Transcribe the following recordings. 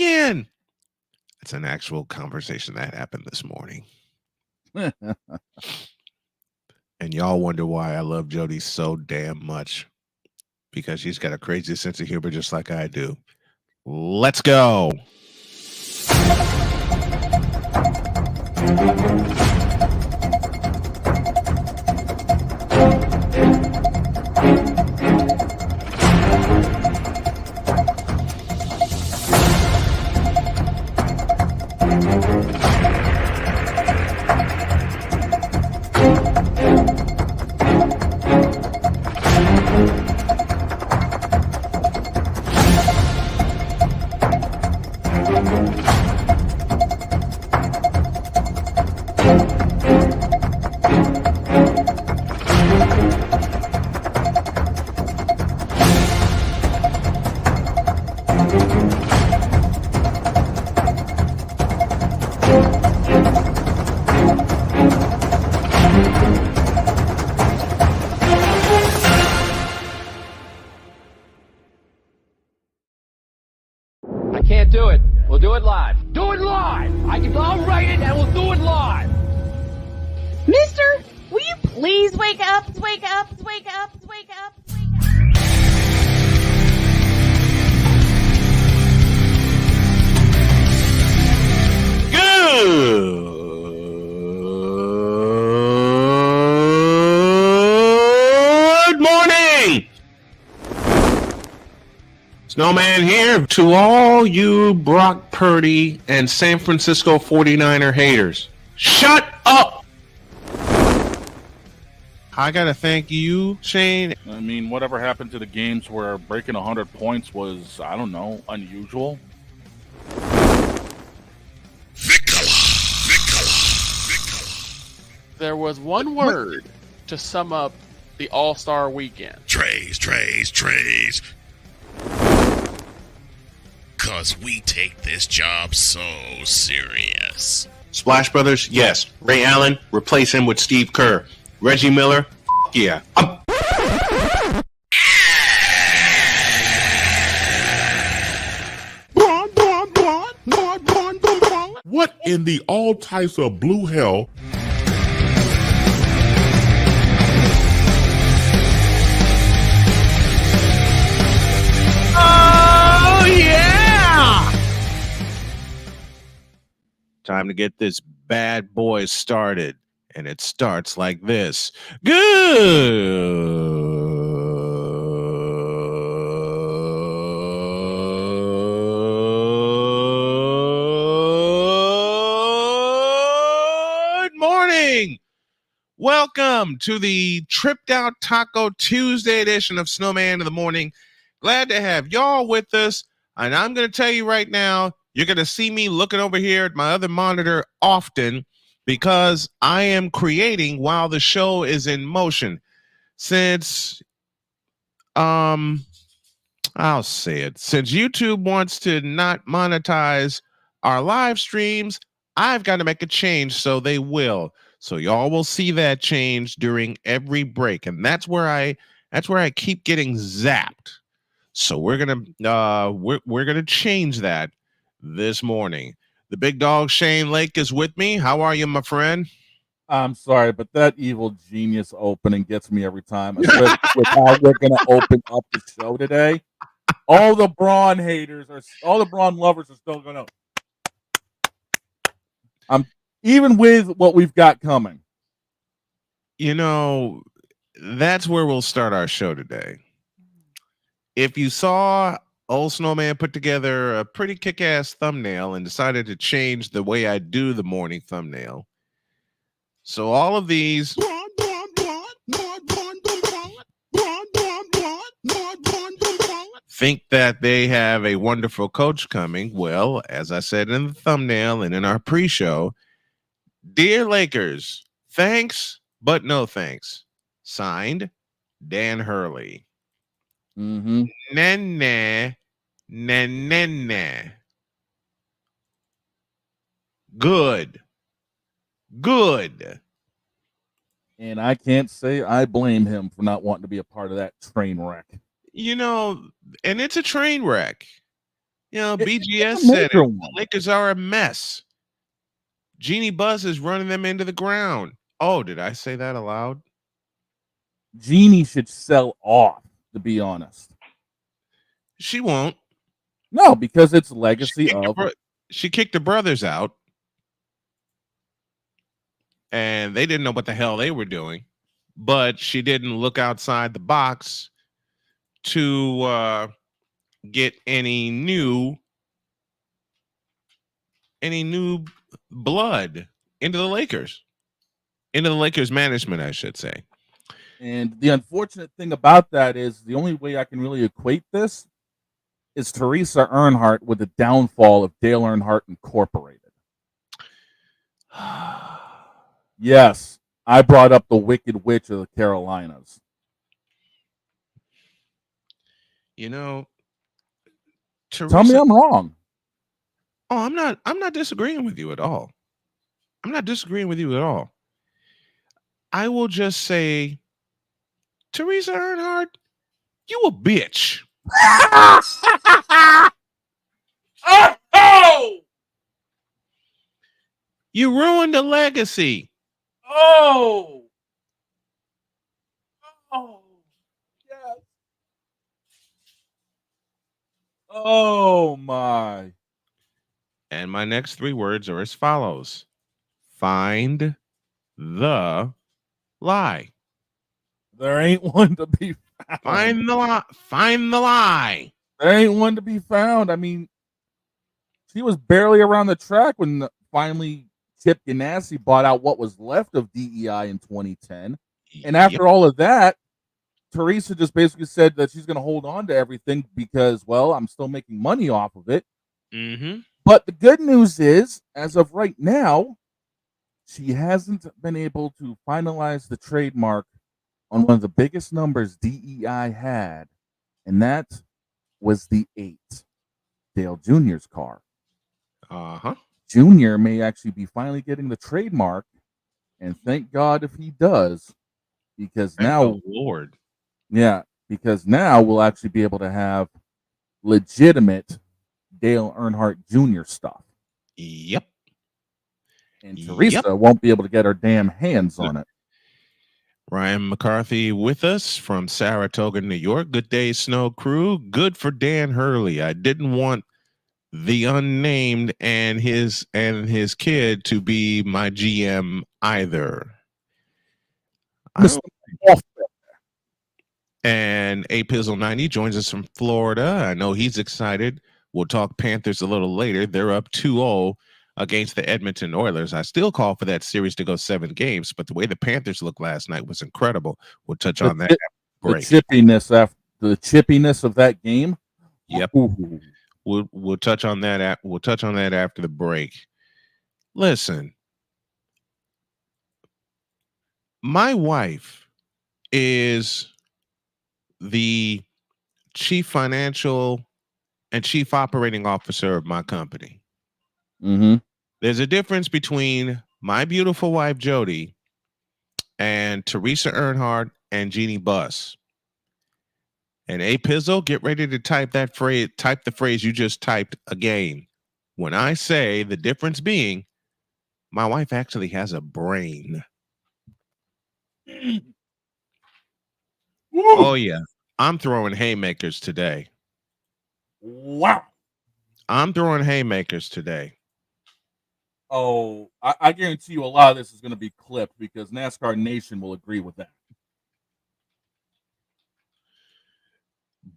again. It's an actual conversation that happened this morning. And y'all wonder why I love Jody so damn much. Because she's got a crazy sense of humor just like I do. Let's go. Can't do it. We'll do it live. Do it live! I'll write it and we'll do it live! Mister, will you please wake up, wake up, wake up, wake up, wake up? Good morning! Snowman here to all you Brock Purdy and San Francisco 49er haters. Shut up! I gotta thank you, Shane. I mean, whatever happened to the games where breaking 100 points was, I don't know, unusual? There was one word to sum up the All-Star weekend. Trays. Cause we take this job so serious. Splash Brothers, yes. Ray Allen, replace him with Steve Kerr. Reggie Miller, yeah. What in the all types of blue hell? Oh, yeah! Time to get this bad boy started. And it starts like this. Good morning. Welcome to the Tripped Out Taco Tuesday edition of Snowman in the Morning. Glad to have y'all with us. And I'm going to tell you right now, you're going to see me looking over here at my other monitor often because I am creating while the show is in motion. Since, I'll say it. Since YouTube wants to not monetize our live streams, I've got to make a change so they will. So y'all will see that change during every break. And that's where I keep getting zapped. So we're gonna change that this morning. The big dog Shane Lake is with me. How are you, my friend? I'm sorry, but that evil genius opening gets me every time. Especially with how we're going to open up the show today. All the Braun lovers are still going to. Even with what we've got coming. You know, that's where we'll start our show today. If you saw Old Snowman put together a pretty kick-ass thumbnail and decided to change the way I do the morning thumbnail. So all of these think that they have a wonderful coach coming. Well, as I said in the thumbnail and in our pre-show, dear Lakers, thanks, but no thanks. Signed, Dan Hurley. Mm-hmm. Nah. Good. And I can't say I blame him for not wanting to be a part of that train wreck. You know, and it's a train wreck. You know, It's BGS a said it. major The one. Lakers are a mess. Jeannie Buss is running them into the ground. Oh, did I say that aloud? Jeannie should sell off, to be honest. She won't. No, because it's She legacy kicked, of. she kicked the brothers out, and they didn't know what the hell they were doing. But she didn't look outside the box to get any new blood into the Lakers, into the Lakers management, I should say. And the unfortunate thing about that is the only way I can really equate this is Teresa Earnhardt with the downfall of Dale Earnhardt Incorporated. Yes, I brought up the Wicked Witch of the Carolinas. You know, Teresa, Tell me I'm wrong. Oh, I'm not disagreeing with you at all. I'm not disagreeing with you at all. I will just say, Teresa Earnhardt, you a bitch. Oh! You ruined the legacy. Oh! Oh! Yes. Oh my. And my next three words are as follows: find the lie. There ain't one to be found. Find the lie. Find the lie. There ain't one to be found. I mean, she was barely around the track when finally Chip Ganassi bought out what was left of DEI in 2010. And after all of that, Teresa just basically said that she's going to hold on to everything because, well, I'm still making money off of it. Mm-hmm. But the good news is, as of right now, she hasn't been able to finalize the trademark on one of the biggest numbers DEI had, and that was the 8, Dale Jr.'s car. Uh-huh. Junior may actually be finally getting the trademark, and thank God if he does, because Thank now, the Lord. yeah, because now we'll actually be able to have legitimate Dale Earnhardt Jr. stuff. Yep. And Teresa won't be able to get her damn hands on it. Ryan McCarthy with us from Saratoga, New York. Good day, Snow Crew. Good for Dan Hurley. I didn't want the unnamed and his kid to be my GM either. And A Pizzle 90 joins us from Florida. I know he's excited. We'll talk Panthers a little later. They're up 2-0 against the Edmonton Oilers. I still call for that series to go 7 games, but the way the Panthers looked last night was incredible. We'll touch on that break. The chippiness of that game. Yep. Ooh. We'll touch on that. We'll touch on that after the break. Listen, my wife is the chief financial and chief operating officer of my company. Mm-hmm. There's a difference between my beautiful wife Jody and Teresa Earnhardt and Jeannie Buss. And A Pizzle, get ready to type that phrase. Type the phrase you just typed again. When I say the difference being, my wife actually has a brain. Oh yeah, I'm throwing haymakers today. Wow. I'm throwing haymakers today. Oh, I guarantee you a lot of this is going to be clipped because NASCAR Nation will agree with that.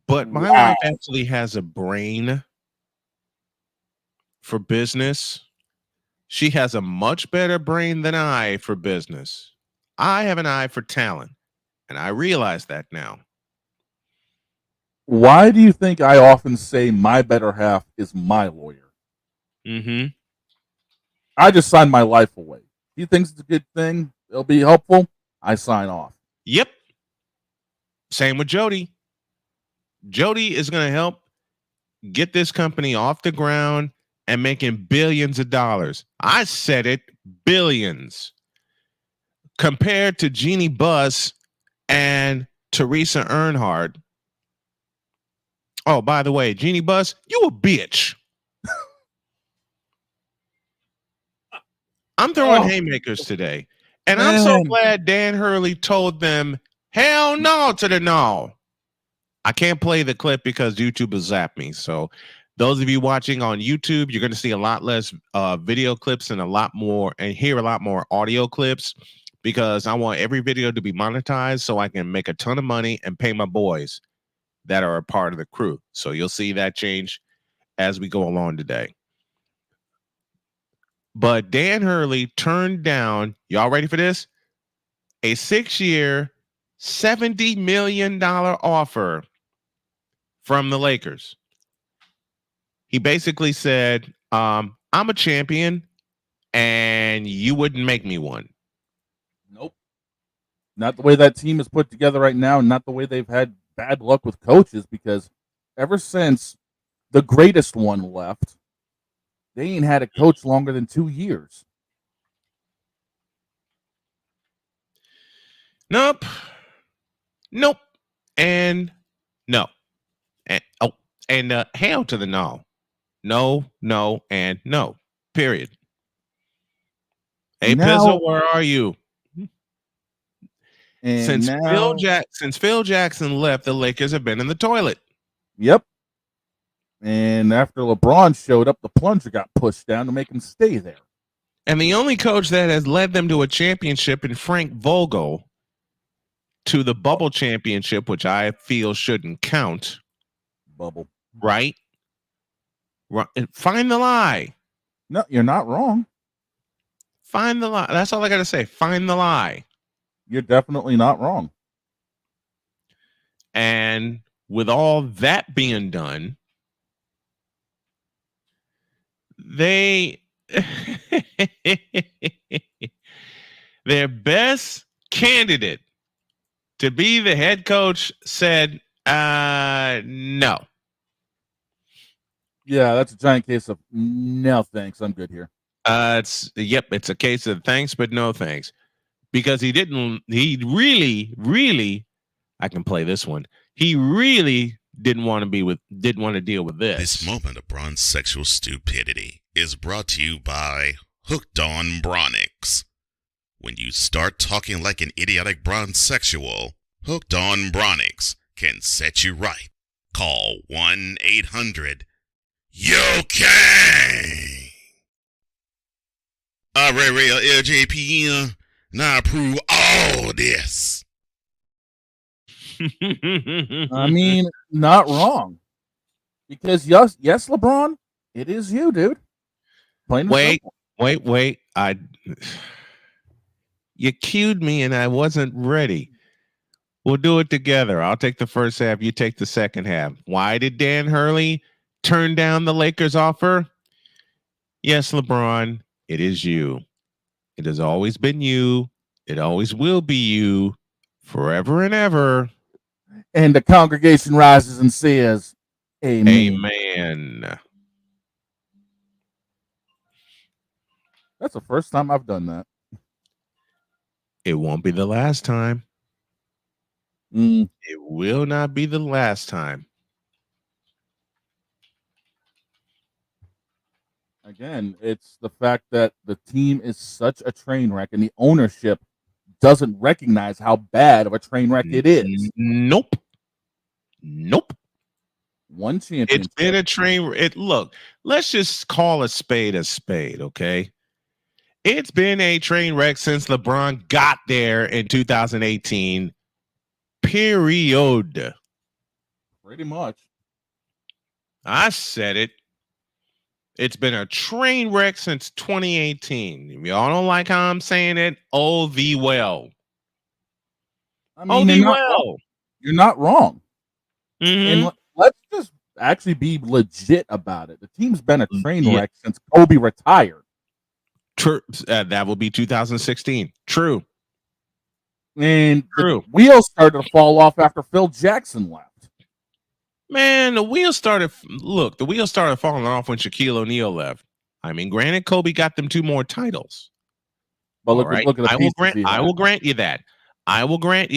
But my wife actually has a brain for business. She has a much better brain than I for business. I have an eye for talent, and I realize that now. Why do you think I often say my better half is my lawyer? Mm-hmm. I just sign my life away. He thinks it's a good thing, it'll be helpful, I sign off. Yep. Same with Jody. Jody is going to help get this company off the ground and making billions of dollars. I said it, billions. Compared to Jeannie Buss and Teresa Earnhardt, Oh, by the way, Jeannie Buss, you a bitch. I'm throwing haymakers today. And I'm so Man. glad Dan Hurley told them, hell no to the no. I can't play the clip because YouTube will zap me. So those of you watching on YouTube, you're going to see a lot less video clips and hear a lot more audio clips because I want every video to be monetized so I can make a ton of money and pay my boys that are a part of the crew. So you'll see that change as we go along today. But Dan Hurley turned down, y'all ready for this? A 6-year, $70 million offer from the Lakers. He basically said, I'm a champion and you wouldn't make me one. Nope. Not the way that team is put together right now, not the way they've had bad luck with coaches, because ever since the greatest one left, they ain't had a coach longer than 2 years. Nope. And no. And hail to the no. No, and no. Period. Hey, Pizzle, where are you? And Since Phil Jackson left, the Lakers have been in the toilet. Yep. And after LeBron showed up, the plunger got pushed down to make him stay there. And the only coach that has led them to a championship in Frank Vogel to the bubble championship, which I feel shouldn't count. Bubble. Right? Find the lie. No, you're not wrong. Find the lie. That's all I got to say. Find the lie. You're definitely not wrong. And with all that being done, their best candidate to be the head coach said, no. Yeah, that's a giant case of no thanks. I'm good here. It's a case of thanks, but no thanks. Because he really, I can play this one. He really didn't want to deal with this. This moment of bronze sexual stupidity is brought to you by Hooked on Bronix. When you start talking like an idiotic bronze sexual, Hooked on Bronix can set you right. Call 1-800-YO-KANG. Real LJPN. Now approve all this. I mean, not wrong. Because yes, LeBron, it is you, dude. Wait. You cued me and I wasn't ready. We'll do it together. I'll take the first half. You take the second half. Why did Dan Hurley turn down the Lakers offer? Yes, LeBron, it is you. It has always been you. It always will be you forever and ever. And the congregation rises and says, Amen. Amen. That's the first time I've done that. It won't be the last time. It will not be the last time. Again, it's the fact that the team is such a train wreck and the ownership doesn't recognize how bad of a train wreck it is. Nope. One championship. It's been a train. Look, let's just call a spade, okay? It's been a train wreck since LeBron got there in 2018. Period. Pretty much. I said it. It's been a train wreck since 2018. If y'all don't like how I'm saying it, oh, the well. I mean, you're not wrong. Mm-hmm. And let's just actually be legit about it. The team's been a train wreck since Kobe retired. True. That will be 2016. True. And the wheels started to fall off after Phil Jackson left. Man, the wheels started falling off when Shaquille O'Neal left. I mean, granted, Kobe got them 2 more titles. But look at the I will grant you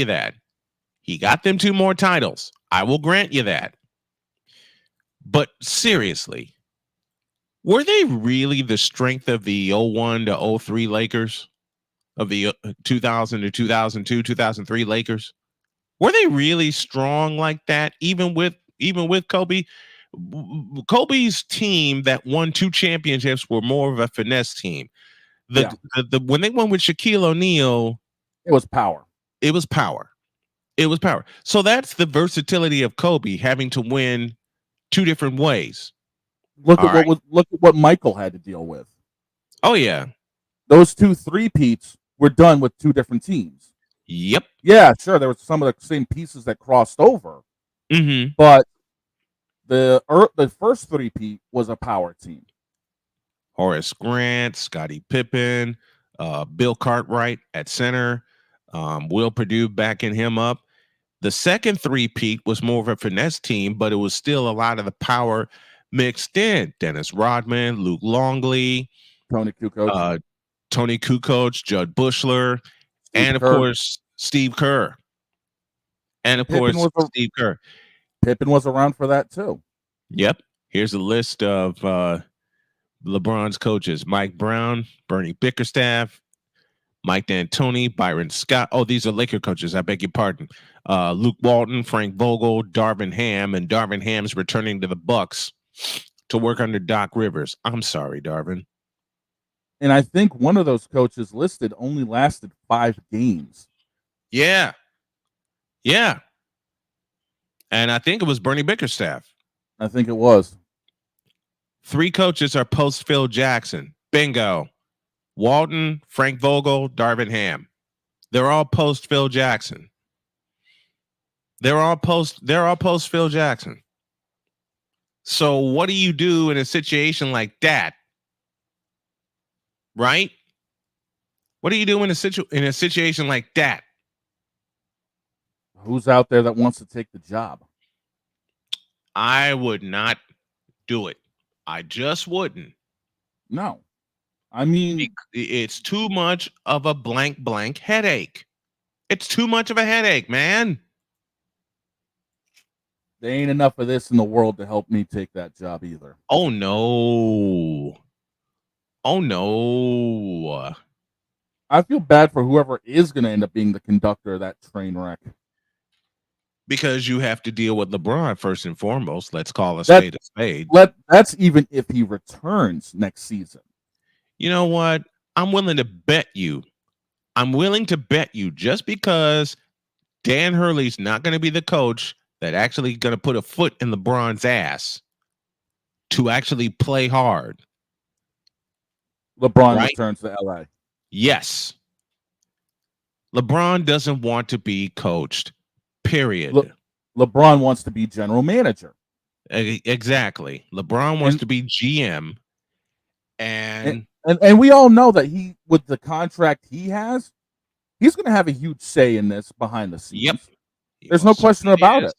that. He got them 2 more titles. I will grant you that. But seriously, were they really the strength of the 01 to 03 Lakers? Of the 2000 to 2002, 2003 Lakers? Were they really strong like that? Even with Kobe? Kobe's team that won 2 championships were more of a finesse team. The when they won with Shaquille O'Neal, it was power. It was power. It was power. So that's the versatility of Kobe, having to win 2 different ways. Look at what Michael had to deal with. Oh yeah. Those 2 three-peats were done with 2 different teams. Yep. Yeah, sure. There were some of the same pieces that crossed over, but the first three-peat was a power team. Horace Grant, Scottie Pippen, Bill Cartwright at center, Will Perdue backing him up. The second three-peat was more of a finesse team, but it was still a lot of the power mixed in. Dennis Rodman, Luke Longley, Tony Kukoc, Judd Bushler, and of course Steve Kerr. Steve Kerr. Pippen was around for that too. Yep. Here's a list of LeBron's coaches: Mike Brown, Bernie Bickerstaff, Mike D'Antoni, Byron Scott. Oh, these are Laker coaches. I beg your pardon. Luke Walton, Frank Vogel, Darvin Ham, and Darvin Ham's returning to the Bucks to work under Doc Rivers. I'm sorry, Darvin. And I think one of those coaches listed only lasted 5 games. Yeah. Yeah. And I think it was Bernie Bickerstaff. I think it was. 3 coaches are post Phil Jackson. Bingo. Walton, Frank Vogel, Darvin Ham. They're all post Phil Jackson. They're all post Phil Jackson. So what do you do in a situation like that? Right? What do you do in a situation like that? Who's out there that wants to take the job? I would not do it. I just wouldn't. No. I mean, it's too much of a blank headache. It's too much of a headache, man. There ain't enough of this in the world to help me take that job either. Oh, no. Oh, no. I feel bad for whoever is going to end up being the conductor of that train wreck. Because you have to deal with LeBron first and foremost. Let's call a spade a spade. That's even if he returns next season. You know what? I'm willing to bet you. Just because Dan Hurley's not going to be the coach that actually going to put a foot in LeBron's ass to actually play hard. LeBron returns to LA. Yes. LeBron doesn't want to be coached. Period. LeBron wants to be general manager. Exactly. LeBron wants to be GM. And we all know that he, with the contract he has, he's going to have a huge say in this behind the scenes. Yep. There's no question about it.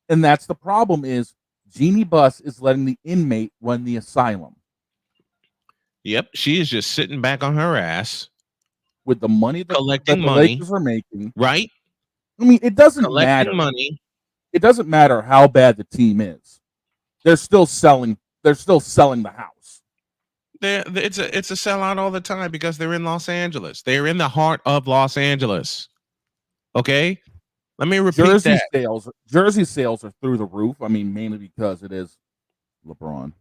And that's the problem is Jeannie Buss is letting the inmate run the asylum. Yep. She is just sitting back on her ass. With the money that the Lakers are making. Right? I mean, it doesn't matter. Money. It doesn't matter how bad the team is. They're still selling the house. It's a sellout all the time because they're in Los Angeles. They're in the heart of Los Angeles. Okay? Let me repeat that. Jersey sales are through the roof. I mean, mainly because it is LeBron.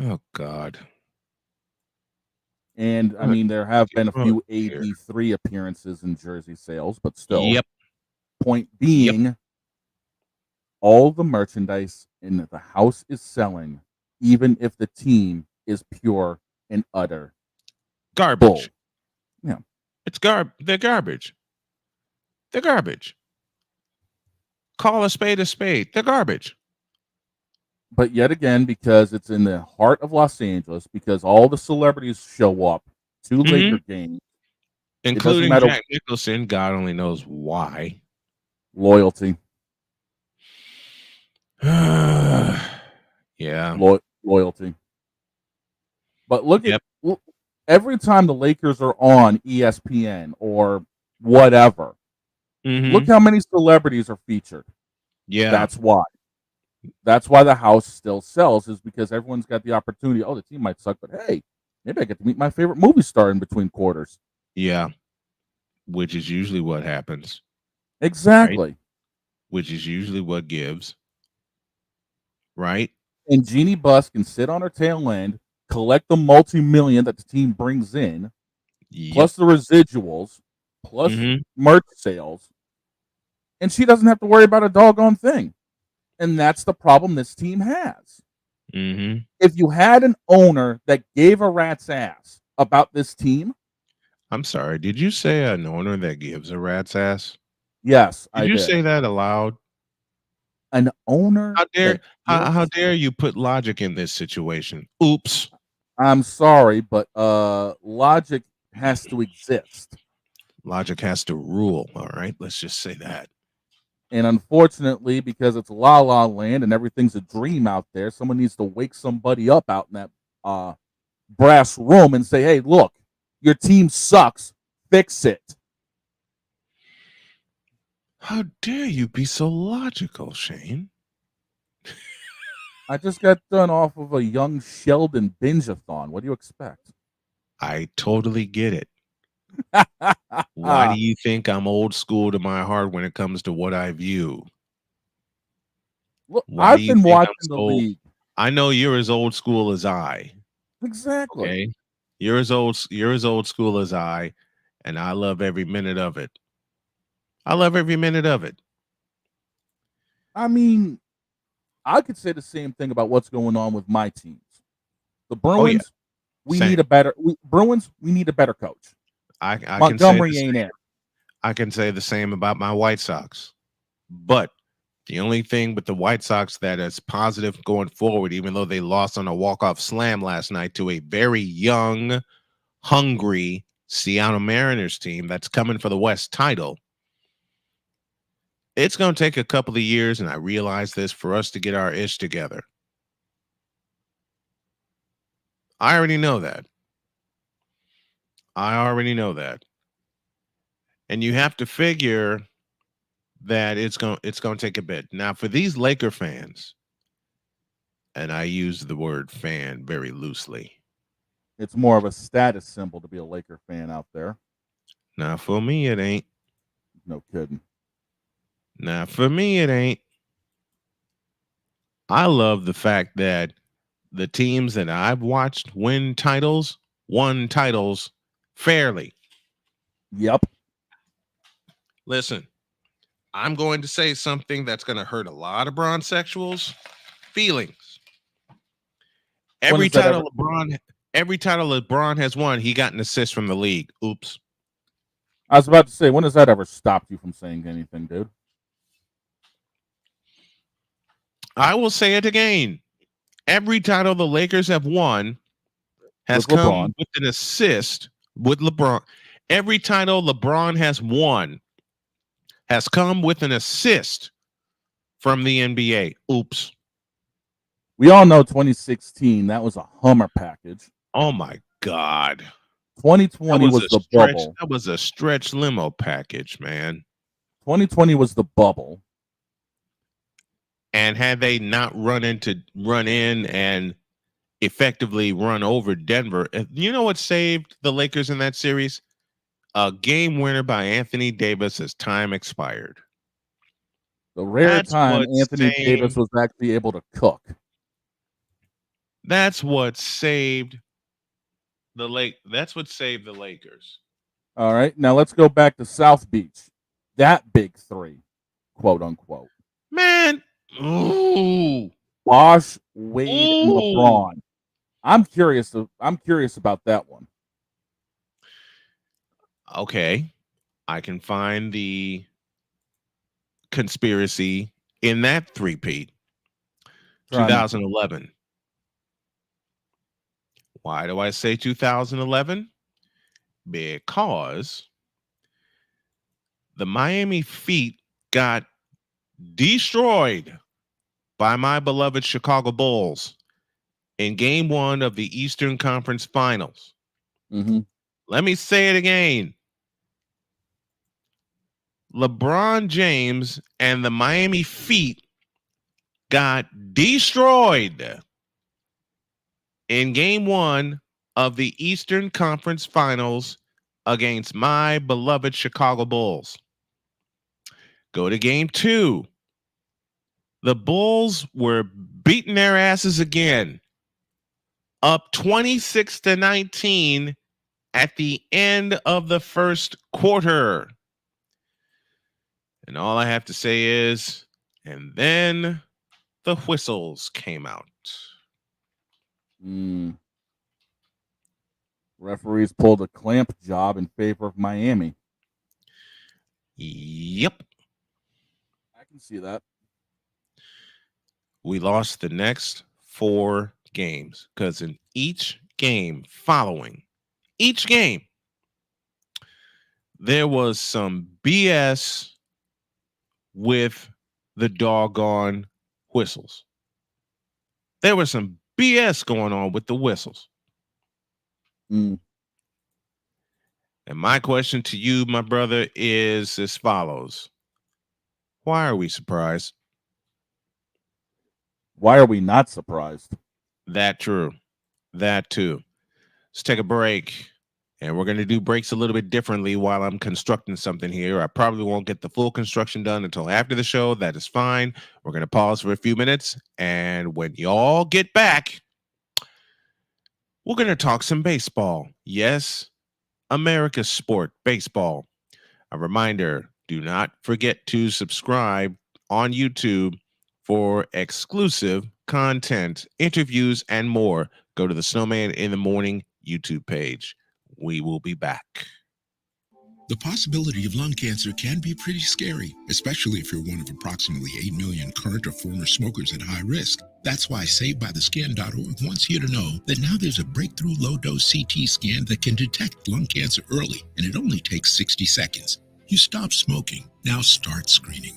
Oh, God. And, I mean, there have been a few AD3 appearances in jersey sales, but still. Yep. Point being, all the merchandise in the house is selling, even if the team is pure and utter garbage. Bull. Yeah. They're garbage. They're garbage. Call a spade a spade. They're garbage. But yet again, because it's in the heart of Los Angeles, because all the celebrities show up to Laker games, including Jack Nicholson, God only knows why. Loyalty. Yeah. Loyalty. But look at every time the Lakers are on ESPN or whatever, look how many celebrities are featured. Yeah. That's why. That's why the house still sells, is because everyone's got the opportunity. Oh, the team might suck, but hey, maybe I get to meet my favorite movie star in between quarters. Yeah, which is usually what happens, Exactly. which is usually what gives, right? And Jeannie Buss can sit on her tail end, collect the multi-million that the team brings in, Yep. plus the residuals, plus Mhm. merch sales, and she doesn't have to worry about a doggone thing. And that's the problem this team has. Mhm. If you had an owner that gave a rat's ass about this team, I'm sorry. Did you say an owner that gives a rat's ass? yes, Did I you did. say that aloud? An owner How dare that how gives, dare you put logic in this situation? Oops. I'm sorry, but logic has to exist. Logic has to rule. All right. Let's just say that. And unfortunately, because it's La La Land and everything's a dream out there, someone needs to wake somebody up out in that brass room and say, hey, look, your team sucks. Fix it. How dare you be so logical, Shane? I just got done off of a young Sheldon binge-a-thon. What do you expect? I totally get it. Why do you think I'm old school to my heart when it comes to what I view? Look, Why do I've you been think watching I'm the so league. I know you're as old school as I. Exactly. Okay. You're as old school as I, and I love every minute of it. I love every minute of it. I mean, I could say the same thing about what's going on with my teams. The Oh yeah. Bruins, we Same. need a better Bruins, we need a better coach. I can say the Montgomery same. ain't it. I can say the same about my White Sox. But the only thing with the White Sox that is positive going forward, even though they lost on a walk-off slam last night to a very young, hungry Seattle Mariners team that's coming for the West title, it's going to take a couple of years, and I realize this, for us to get our ish together. I already know that. I already know that. And you have to figure that it's going to take a bit. Now, for these Laker fans, and I use the word fan very loosely. It's more of a status symbol to be a Laker fan out there. Now, for me, it ain't. No kidding. Now, for me, it ain't. I love the fact that the teams that I've watched won titles fairly. Yep. Listen, I'm going to say something that's going to hurt a lot of bronzexuals' feelings. Every title LeBron has won, he got an assist from the league. Oops. I was about to say, when has that ever stopped you from saying anything, dude? I will say it again. Every title the Lakers have won has With come LeBron. with an assist with LeBron. Every title LeBron has won has come with an assist from the NBA. Oops. We all know 2016, that was a Hummer package. Oh my God. 2020 was the bubble. That was a stretch limo package, man. 2020 was the bubble. And had they not run in and effectively run over Denver, you know what saved the Lakers in that series? A game winner by Anthony Davis as time expired. The rare time Anthony Davis saved, was actually able to cook. That's what saved That's what saved the Lakers. All right. Now let's go back to South Beach. That big three, quote unquote. Man. Ooh. Bosh, Wade, and LeBron. I'm curious about that one. Okay. I can find the conspiracy in that three-peat. 2011. Why do I say 2011? Because the Miami Heat got destroyed by my beloved Chicago Bulls in game 1 of the Eastern Conference Finals. Mm-hmm. Let me say it again. LeBron James and the Miami Heat got destroyed in game 1 of the Eastern Conference Finals against my beloved Chicago Bulls. Go to game 2. The Bulls were beating their asses again, up 26-19 at the end of the first quarter. And all I have to say is, and then the whistles came out. Referees pulled a clamp job in favor of Miami. Yep. I can see that. We lost the next 4 games because in each game following, each game, there was some BS with the doggone whistles. There was some BS going on with the whistles. And my question to you, my brother, is as follows. Why are we surprised? Why are we not surprised? That true. That too. Let's take a break. And we're going to do breaks a little bit differently while I'm constructing something here. I probably won't get the full construction done until after the show. That is fine. We're going to pause for a few minutes. And when y'all get back, we're going to talk some baseball. Yes, America's sport, baseball. A reminder, do not forget to subscribe on YouTube for exclusive content, interviews, and more. Go to the Snowman in the Morning YouTube page. We will be back. The possibility of lung cancer can be pretty scary, especially if you're one of approximately 8 million current or former smokers at high risk. That's why SaveByTheScan.org wants you to know that now there's a breakthrough low-dose CT scan that can detect lung cancer early, and it only takes 60 seconds. You stop smoking, now start screening.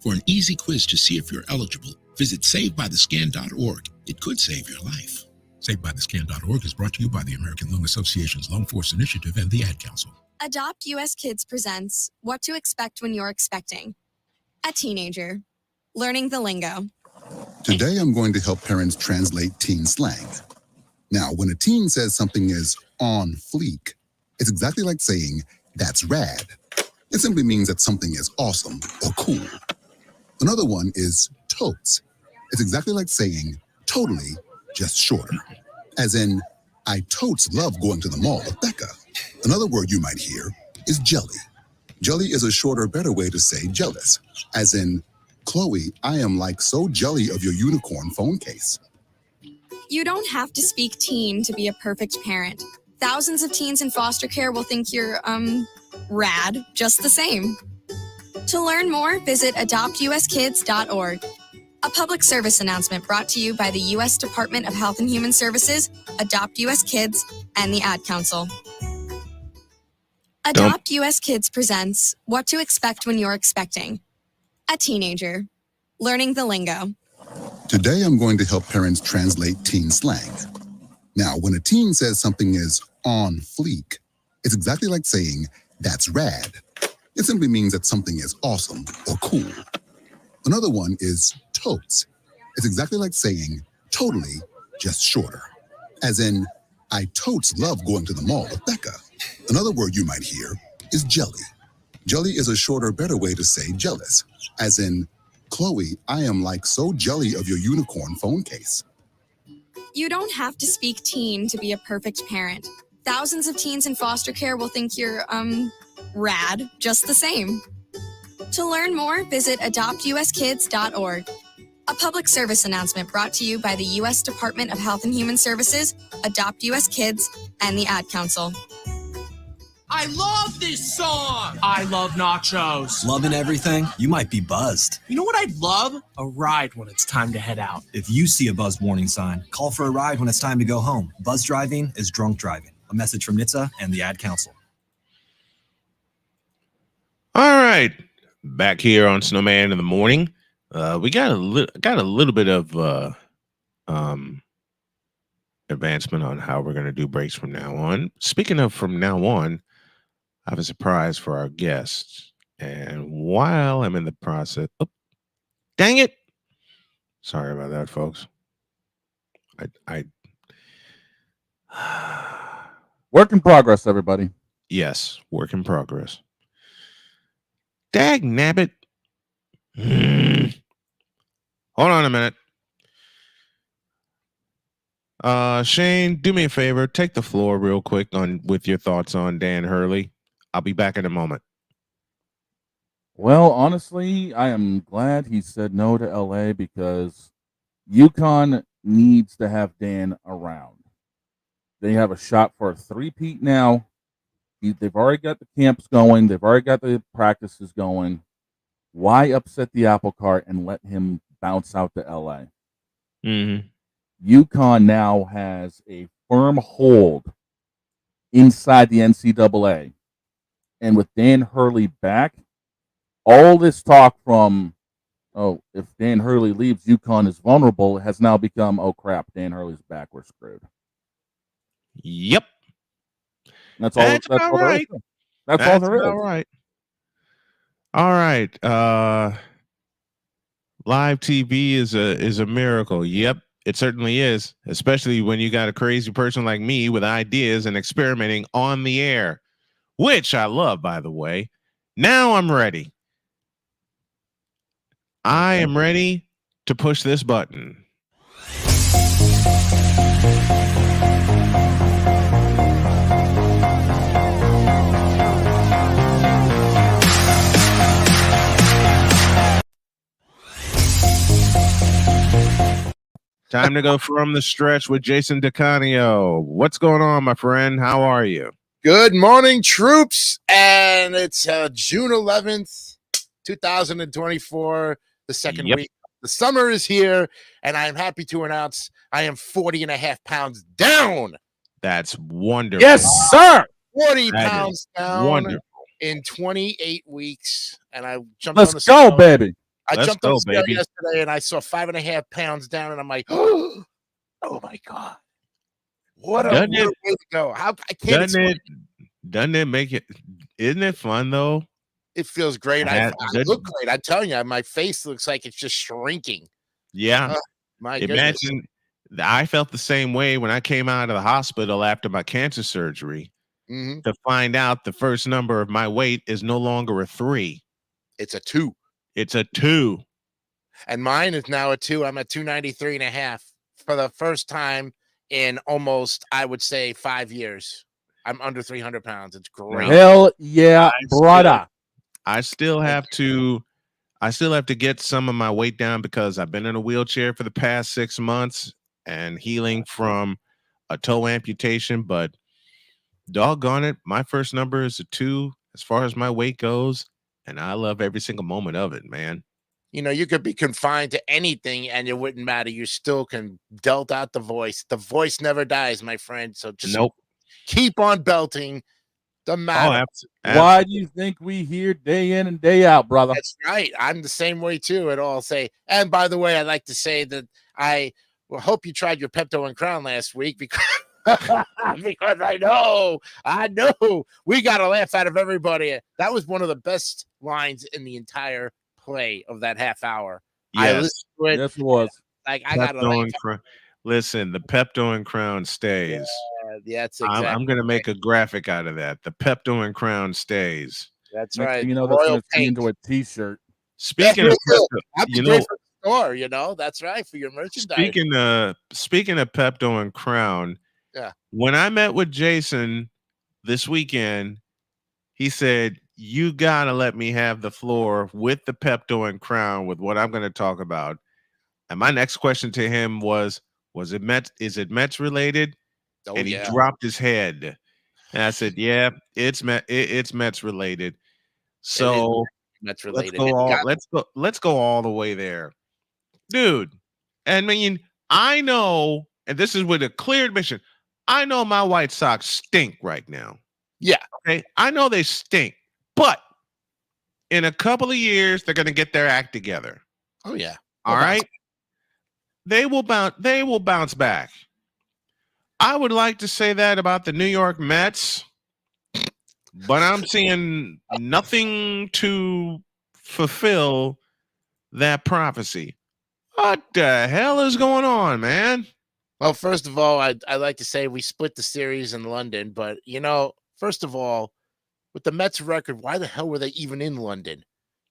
For an easy quiz to see if you're eligible, visit SaveByTheScan.org. It could save your life. SaveByTheScan.org is brought to you by the American Lung Association's Lung Force Initiative and the Ad Council. Adopt US Kids presents What to Expect When You're Expecting. A teenager. Learning the lingo. Today I'm going to help parents translate teen slang. Now, when a teen says something is on fleek, it's exactly like saying, that's rad. It simply means that something is awesome or cool. Another one is totes. It's exactly like saying, totally, just shorter. As in, I totes love going to the mall with Becca. Another word you might hear is jelly. Jelly is a shorter, better way to say jealous. As in, Chloe, I am like so jelly of your unicorn phone case. You don't have to speak teen to be a perfect parent. Thousands of teens in foster care will think you're, rad, just the same. To learn more, visit adoptuskids.org. A public service announcement brought to you by the U.S. Department of Health and Human Services, Adopt U.S. Kids, and the Ad Council. Adopt U.S. Kids presents What to Expect When You're Expecting. A teenager. Learning the lingo. Today I'm going to help parents translate teen slang. Now, when a teen says something is on fleek, it's exactly like saying, that's rad. It simply means that something is awesome or cool. Another one is totes. It's exactly like saying, totally, just shorter. As in, I totes love going to the mall with Becca. Another word you might hear is jelly. Jelly is a shorter, better way to say jealous. As in, Chloe, I am like so jelly of your unicorn phone case. You don't have to speak teen to be a perfect parent. Thousands of teens in foster care will think you're, rad, just the same. To learn more, visit adoptuskids.org. A public service announcement brought to you by the U.S. Department of Health and Human Services, Adopt U.S. Kids, and the Ad Council. I love this song! I love nachos. Loving everything? You might be buzzed. You know what I'd love? A ride when it's time to head out. If you see a buzzed warning sign, call for a ride when it's time to go home. Buzz driving is drunk driving. A message from NHTSA and the Ad Council. All right. Back here on Snowman in the Morning. We got a little bit of advancement on how we're going to do breaks from now on. Speaking of from now on, I have a surprise for our guests. And while I'm in the process, dang it, Sorry about that, folks. I Work in progress, everybody. yes, work in progress. Dag nabbit. Hold on a minute. Shane, do me a favor. Take the floor real quick with your thoughts on Dan Hurley. I'll be back in a moment. Well, honestly, I am glad he said no to LA because UConn needs to have Dan around. They have a shot for a three-peat now. They've already got the camps going. They've already got the practices going. Why upset the apple cart and let him bounce out to LA? Mm-hmm. UConn now has a firm hold inside the NCAA. And with Dan Hurley back, all this talk from, oh, if Dan Hurley leaves, UConn is vulnerable, has now become, oh, crap, Dan Hurley's back, we're screwed. Yep. That's all. That's all there is. That's all there is. All right. All right. Live TV is a miracle. Yep, it certainly is, especially when you got a crazy person like me with ideas and experimenting on the air, which I love, by the way. Now I'm ready. I am ready to push this button. Time to go from the stretch with Jason DeCanio. What's going on, my friend? How are you? Good morning, troops. And it's June 11th, 2024, the second week. The summer is here, and I am happy to announce I am 40 and a half pounds down. That's wonderful. Yes, sir. 40 pounds down wonderful. In 28 weeks. And I jumped Let's on the go, scale. baby. I jumped on the scale yesterday, and I saw 5.5 pounds down, and I'm like, oh my God. What a way to go. I can't doesn't it make it, isn't it fun though? It feels great. I look great. I'm telling you, my face looks like it's just shrinking. Yeah. My Imagine, I felt the same way when I came out of the hospital after my cancer surgery to find out the first number of my weight is no longer a 3. It's a 2. It's a 2. And mine is now a 2. I'm at 293 and a half for the first time in almost, I would say, 5 years. I'm under 300 pounds. It's great. Hell yeah, brother. I still have to get some of my weight down because I've been in a wheelchair for the past 6 months and healing from a toe amputation. But doggone it, my first number is a 2 as far as my weight goes. And I love every single moment of it, man. You know, you could be confined to anything and it wouldn't matter. You still can belt out the voice. The voice never dies, my friend. So just keep on belting. Doesn't matter. Why do you think we hear day in and day out, brother? That's right. I'm the same way too. And I'll say, and by the way, I'd like to say that I hope you tried your Pepto and Crown last week because because I know we got a laugh out of everybody. That was one of the best lines in the entire play of that half hour. Yes, yes, it was. Like I got to listen. The Pepto and Crown stays. Yeah, that's exactly. I'm going to make a graphic out of that. The Pepto and Crown stays. That's Next right. thing you know, that's going to turn into a T-shirt. Speaking of Pepto, you know, for the store, you know, that's right, for your merchandise. Speaking of Pepto and Crown, when I met with Jason this weekend, he said, "You gotta let me have the floor with the Pepto and Crown with what I'm going to talk about." And my next question to him was it Mets? Is it Mets related? And he dropped his head. And I said, "Yeah, it's Mets related." So Mets related. Let's go all the way there, dude. I mean, I know, and this is with a clear admission. I know my White Sox stink right now. Yeah. Okay. I know they stink, but in a couple of years, they're going to get their act together. Oh yeah. All right. They will bounce back. I would like to say that about the New York Mets, but I'm seeing nothing to fulfill that prophecy. What the hell is going on, man? Well, first of all, I'd like to say we split the series in London, but first of all, with the Mets record, why the hell were they even in London?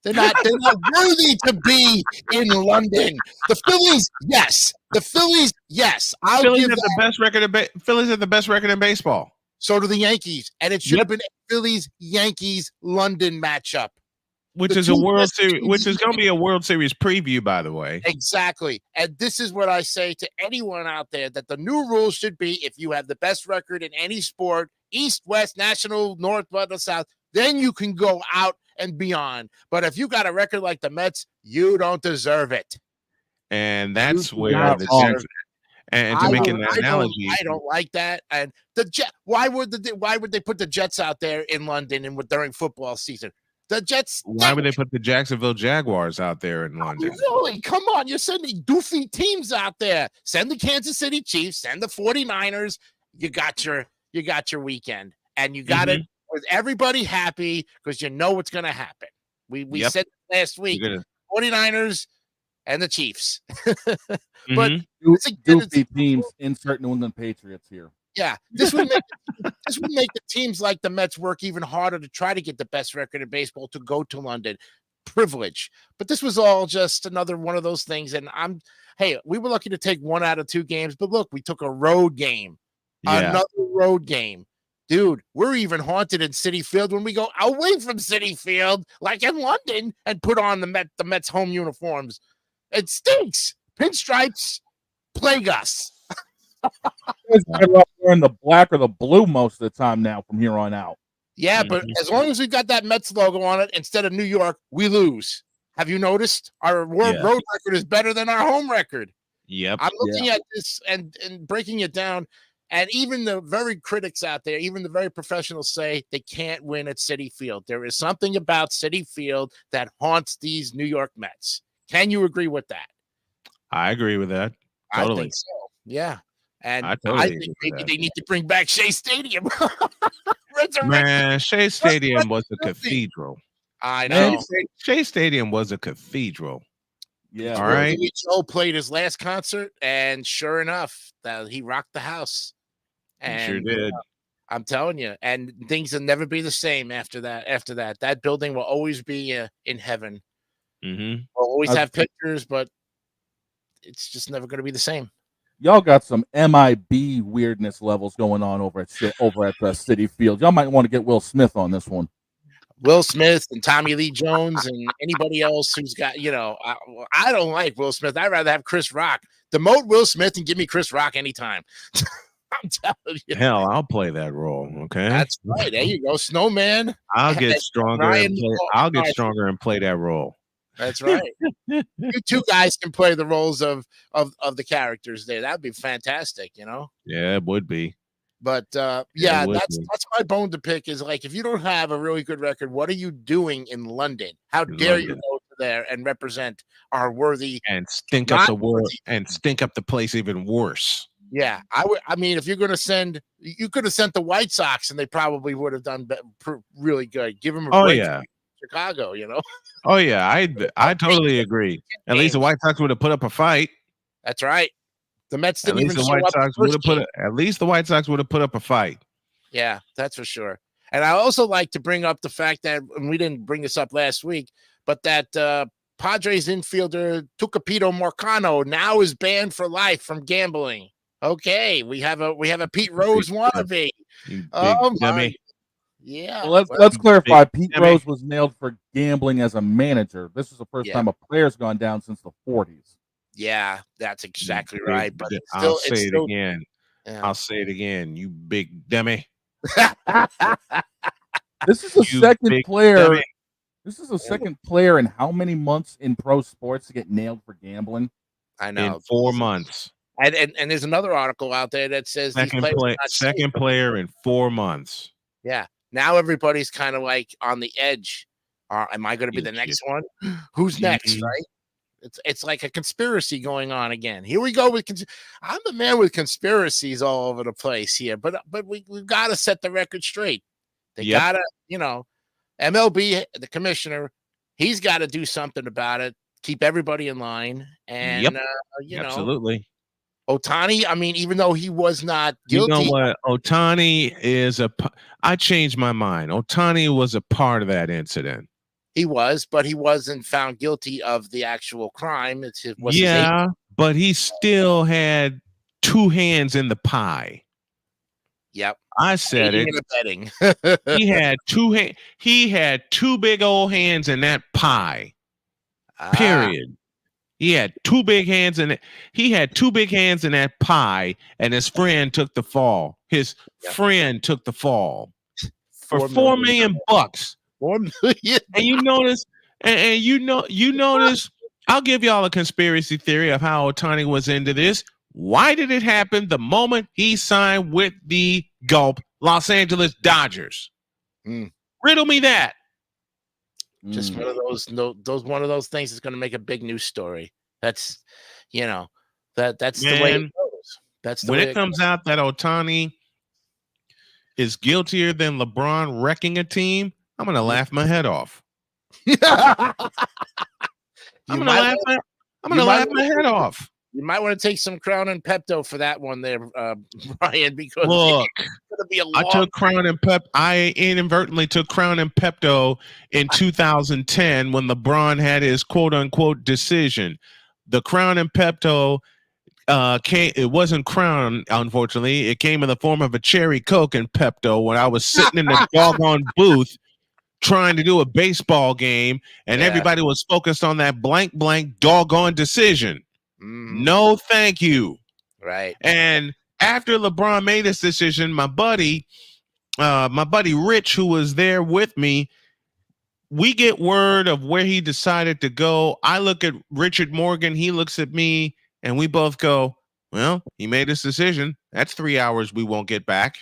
They're not worthy to be in London. The Phillies, yes. The Phillies, yes. Phillies have the best record Phillies have the best record in baseball. So do the Yankees, and it should have been a Phillies-Yankees London matchup. Which is a World Series, which is going to be a World Series preview, by the way. Exactly. And this is what I say to anyone out there, that the new rule should be, if you have the best record in any sport, East, West, National, North, West, or South, then you can go out and beyond. But if you got a record like the Mets, you don't deserve it. And that's where the Jets, and to make an analogy, I don't like that. And the Jet, why would they put the Jets out there in London and during football season? The Jets. Why would they put the Jacksonville Jaguars out there in London? Really? Come on. You're sending doofy teams out there. Send the Kansas City Chiefs, send the 49ers. You got your weekend. And you got it with everybody happy, because you know what's going to happen. We said last week, 49ers and the Chiefs. But doofy teams, insert New England Patriots here. Yeah, this would make the teams like the Mets work even harder to try to get the best record in baseball to go to London. Privilege. But this was all just another one of those things. And we were lucky to take 1 out of 2 games, but look, we took a road game. Another road game. Dude, we're even haunted in Citi Field when we go away from Citi Field, like in London, and put on the Mets home uniforms. It stinks. Pinstripes plague us. Wearing the black or the blue most of the time now from here on out. Yeah, but as long as we've got that Mets logo on it instead of New York, we lose. Have you noticed? Our road record is better than our home record. Yep. I'm looking at this and breaking it down, and even the very critics out there, even the very professionals, say they can't win at Citi Field. There is something about Citi Field that haunts these New York Mets. Can you agree with that? I agree with that. Totally. I think so. Yeah. And I think maybe they need to bring back Shea Stadium. Man, Shea Stadium was a cathedral. I know. Shea Stadium was a cathedral. Yeah. All right. Joe played his last concert, and sure enough, that he rocked the house. And he sure did. I'm telling you, and things will never be the same after that. That building will always be in heaven. Mm-hmm. We'll always have pictures, but it's just never going to be the same. Y'all got some MIB weirdness levels going on over at Citi Field. Y'all might want to get Will Smith on this one. Will Smith and Tommy Lee Jones and anybody else who's got, I don't like Will Smith. I'd rather have Chris Rock. Demote Will Smith and give me Chris Rock anytime. I'm telling you. Hell, I'll play that role. Okay. That's right. There you go. Snowman. I'll get stronger and play that role. That's right. You two guys can play the roles of the characters there. That'd be fantastic, Yeah, it would be. But that's my bone to pick, is like, if you don't have a really good record, what are you doing in London? How dare you go there and represent our worthy and stink up the world and stink up the place even worse? Yeah, I mean, if you're going to send, you could have sent the White Sox, and they probably would have done really good. Give them a break. Chicago, Oh yeah, I totally agree. At least the White Sox would have put up a fight. That's right. The Mets didn't even show up. At least the White Sox would have put up a fight. Yeah, that's for sure. And I also like to bring up the fact that, and we didn't bring this up last week, but that Padres infielder Tucapito Marcano now is banned for life from gambling. Okay, we have a Pete Rose wannabe. Oh my. Yeah. Well, let's clarify. Pete Rose was nailed for gambling as a manager. This is the first time a player's gone down since the 40s. Yeah, that's exactly right. But I'll say it again. Yeah. I'll say it again. You big dummy. This is the second player. Dummy. This is the second player in how many months in pro sports to get nailed for gambling? I know. In 4 months. And there's another article out there that says second player in 4 months. Yeah. Now everybody's kind of like on the edge. Am I going to be the next one? Who's next, right? It's like a conspiracy going on again. Here we go with I'm the man with conspiracies all over the place here, but we've got to set the record straight. They got to, MLB, the commissioner, he's got to do something about it. keep everybody in line. And Absolutely. Ohtani, I mean, even though he was not guilty. You know what? Ohtani is I changed my mind. Ohtani was a part of that incident. He was, but he wasn't found guilty of the actual crime. But he still had two hands in the pie. Yep. I said it. Betting. He had two big old hands in that pie. Period. He had two big hands in it. He had two big hands in that pie, and his friend took the fall. His friend took the fall for $4 million. $4 million. And you notice, and you notice. I'll give y'all a conspiracy theory of how Ohtani was into this. Why did it happen the moment he signed with the Los Angeles Dodgers? Riddle me that. Just one of those things that's going to make a big news story. That's that's the way it goes. That's the when way it comes out that Ohtani is guiltier than LeBron wrecking a team. I'm going to laugh my head off. I'm going to laugh my head off. You might want to take some Crown and Pepto for that one there, Brian, because look, it's gonna be a I took Crown and I inadvertently took Crown and Pepto in 2010 when LeBron had his quote unquote decision. The Crown and Pepto it wasn't Crown, unfortunately. It came in the form of a cherry Coke and Pepto when I was sitting in the doggone booth trying to do a baseball game, and everybody was focused on that blank doggone decision. No, thank you. Right. And after LeBron made this decision, my buddy Rich, who was there with me, we get word of where he decided to go. I look at Richard Morgan, he looks at me, and we both go, well, he made this decision. That's 3 hours we won't get back.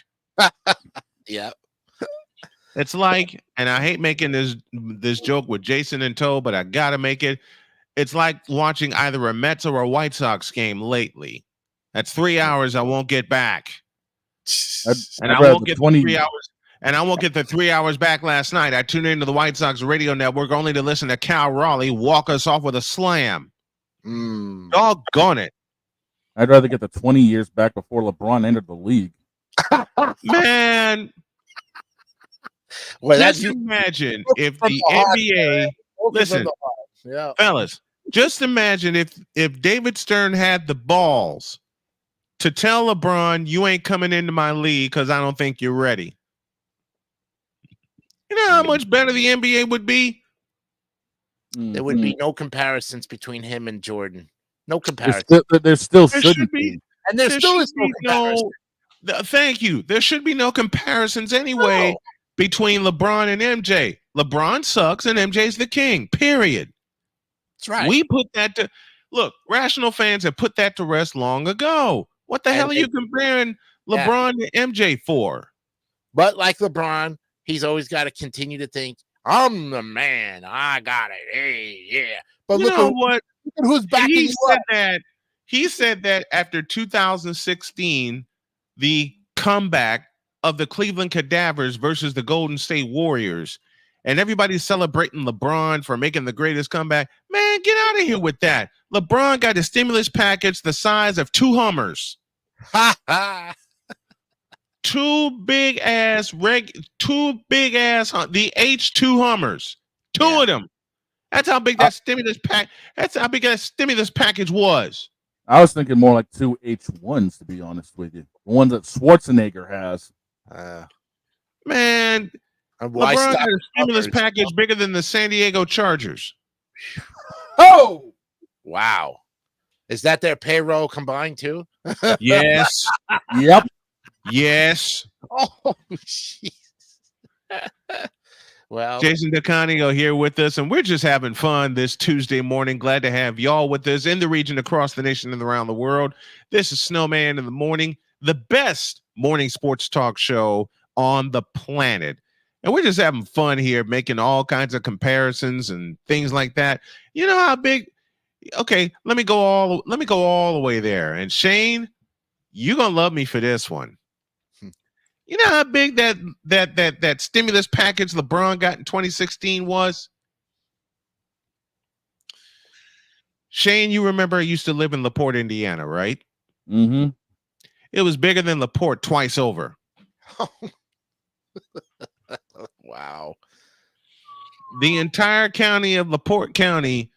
Yeah. It's like, and I hate making this joke with Jason in tow, but I gotta make it. It's like watching either a Mets or a White Sox game lately. That's 3 hours I won't get back. I won't get the 3 hours. And I won't get the 3 hours back last night. I tuned into the White Sox radio network only to listen to Cal Raleigh walk us off with a slam. Doggone it. I'd rather get the 20 years back before LeBron entered the league. Man. Well, just imagine if the NBA, listen, fellas, just imagine if David Stern had the balls to tell LeBron, you ain't coming into my league because I don't think you're ready. You know how much better the NBA would be? There would be no comparisons between him and Jordan. No comparison. There should be. And there still is no comparison. Thank you. There should be no comparisons anyway between LeBron and MJ. LeBron sucks and MJ's the king, period. That's right. We put that to look, rational fans have put that to rest long ago. What the hell are you comparing LeBron to MJ for? But like LeBron, he's always got to continue to think, I'm the man. I got it. Hey, yeah. But you know what? Look at who's backing he said that. He said that after 2016, the comeback of the Cleveland Cadavers versus the Golden State Warriors, and everybody's celebrating LeBron for making the greatest comeback. Man, get out of here with that. LeBron got a stimulus package the size of two Hummers. Two big ass the H2 Hummers. Two of them. That's how big that stimulus package was. I was thinking more like two H1s, to be honest with you. The one that Schwarzenegger has. Man, LeBron got a stimulus package bigger than the San Diego Chargers. Oh, wow. Is that their payroll combined too? Yes. Yep. Yes. Oh, jeez. Well, Jason DeCanigo here with us, and we're just having fun this Tuesday morning. Glad to have y'all with us in the region, across the nation, and around the world. This is Snowman in the Morning, the best morning sports talk show on the planet. And we're just having fun here, making all kinds of comparisons and things like that. You know how big? Okay, let me go all the way there. And Shane, you're gonna love me for this one. You know how big that stimulus package LeBron got in 2016 was? Shane, you remember I used to live in LaPorte, Indiana, right? Mm-hmm. It was bigger than LaPorte twice over. Wow. The entire county of LaPorte County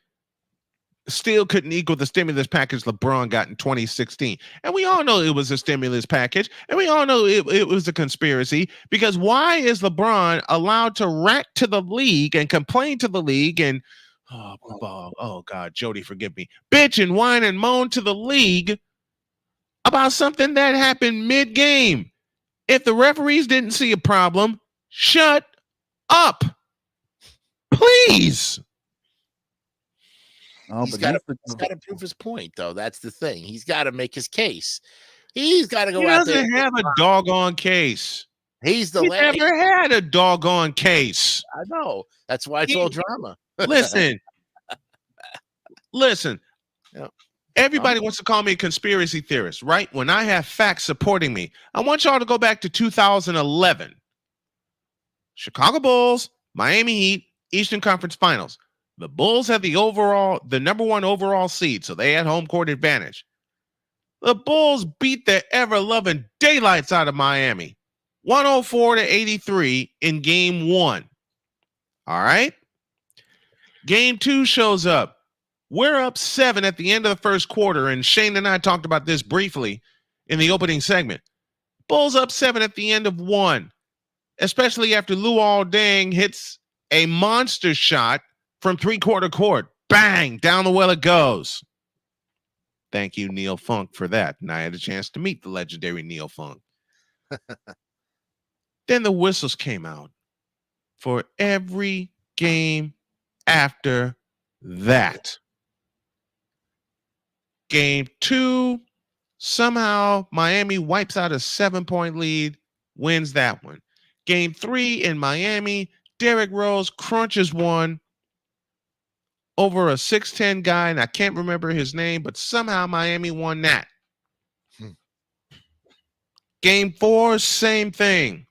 still couldn't equal the stimulus package LeBron got in 2016. And we all know it was a stimulus package. And we all know it was a conspiracy, because why is LeBron allowed to rat to the league and complain to the league and, oh God, Jody, forgive me, bitch and whine and moan to the league about something that happened mid-game? If the referees didn't see a problem, shut up. Please. He's got to prove his point, though. That's the thing. He's got to make his case. He's got to go out there. He doesn't have a doggone case. He's never had a doggone case. I know. That's why it's all drama. Listen. Yep. Everybody wants to call me a conspiracy theorist, right? When I have facts supporting me. I want y'all to go back to 2011. Chicago Bulls, Miami Heat, Eastern Conference Finals. The Bulls had the number one overall seed, so they had home court advantage. The Bulls beat the ever-loving daylights out of Miami, 104-83 in game 1. All right? Game 2 shows up. We're up 7 at the end of the first quarter, and Shane and I talked about this briefly in the opening segment. Bulls up 7 at the end of 1, especially after Luol Deng hits a monster shot from three-quarter court. Bang! Down the well it goes. Thank you, Neil Funk, for that. And I had a chance to meet the legendary Neil Funk. Then the whistles came out for every game after that. Game 2, somehow Miami wipes out a 7-point lead, wins that one. Game 3 in Miami, Derrick Rose crunches one over a 6'10" guy, and I can't remember his name, but somehow Miami won that. Game 4, same thing.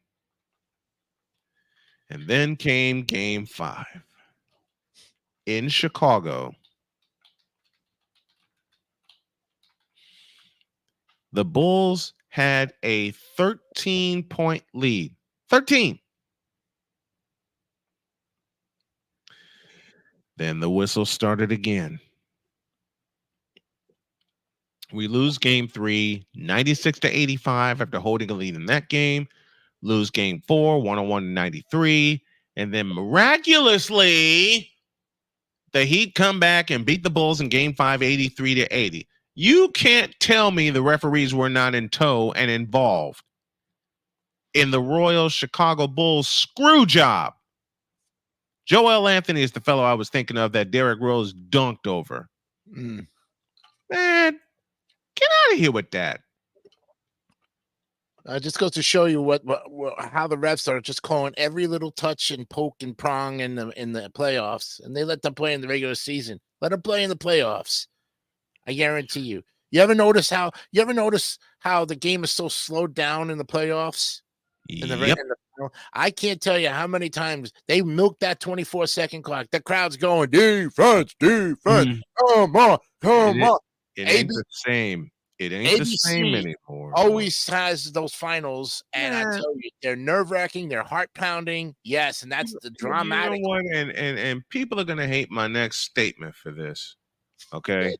And then came game 5 in Chicago. The Bulls had a 13-point lead. 13. Then the whistle started again. We lose game 3, 96-85 after holding a lead in that game. Lose game 4, 101-93. And then miraculously, the Heat come back and beat the Bulls in game 5, 83-80. You can't tell me the referees were not in tow and involved in the Royal Chicago Bulls screw job. Joel Anthony is the fellow I was thinking of that Derrick Rose dunked over. Man, get out of here with that. Just goes to show you how the refs are just calling every little touch and poke and prong in the playoffs, and they let them play in the regular season. Let them play in the playoffs. I guarantee you. You ever notice how the game is so slowed down in the playoffs? Yep. I can't tell you how many times they milk that 24-second clock. The crowd's going, defense. Come on. It ain't the same. It ain't the same anymore. Always has those finals, and I tell you, they're nerve-wracking, they're heart-pounding. Yes, and that's the dramatic. You know what? And people are gonna hate my next statement for this. Okay.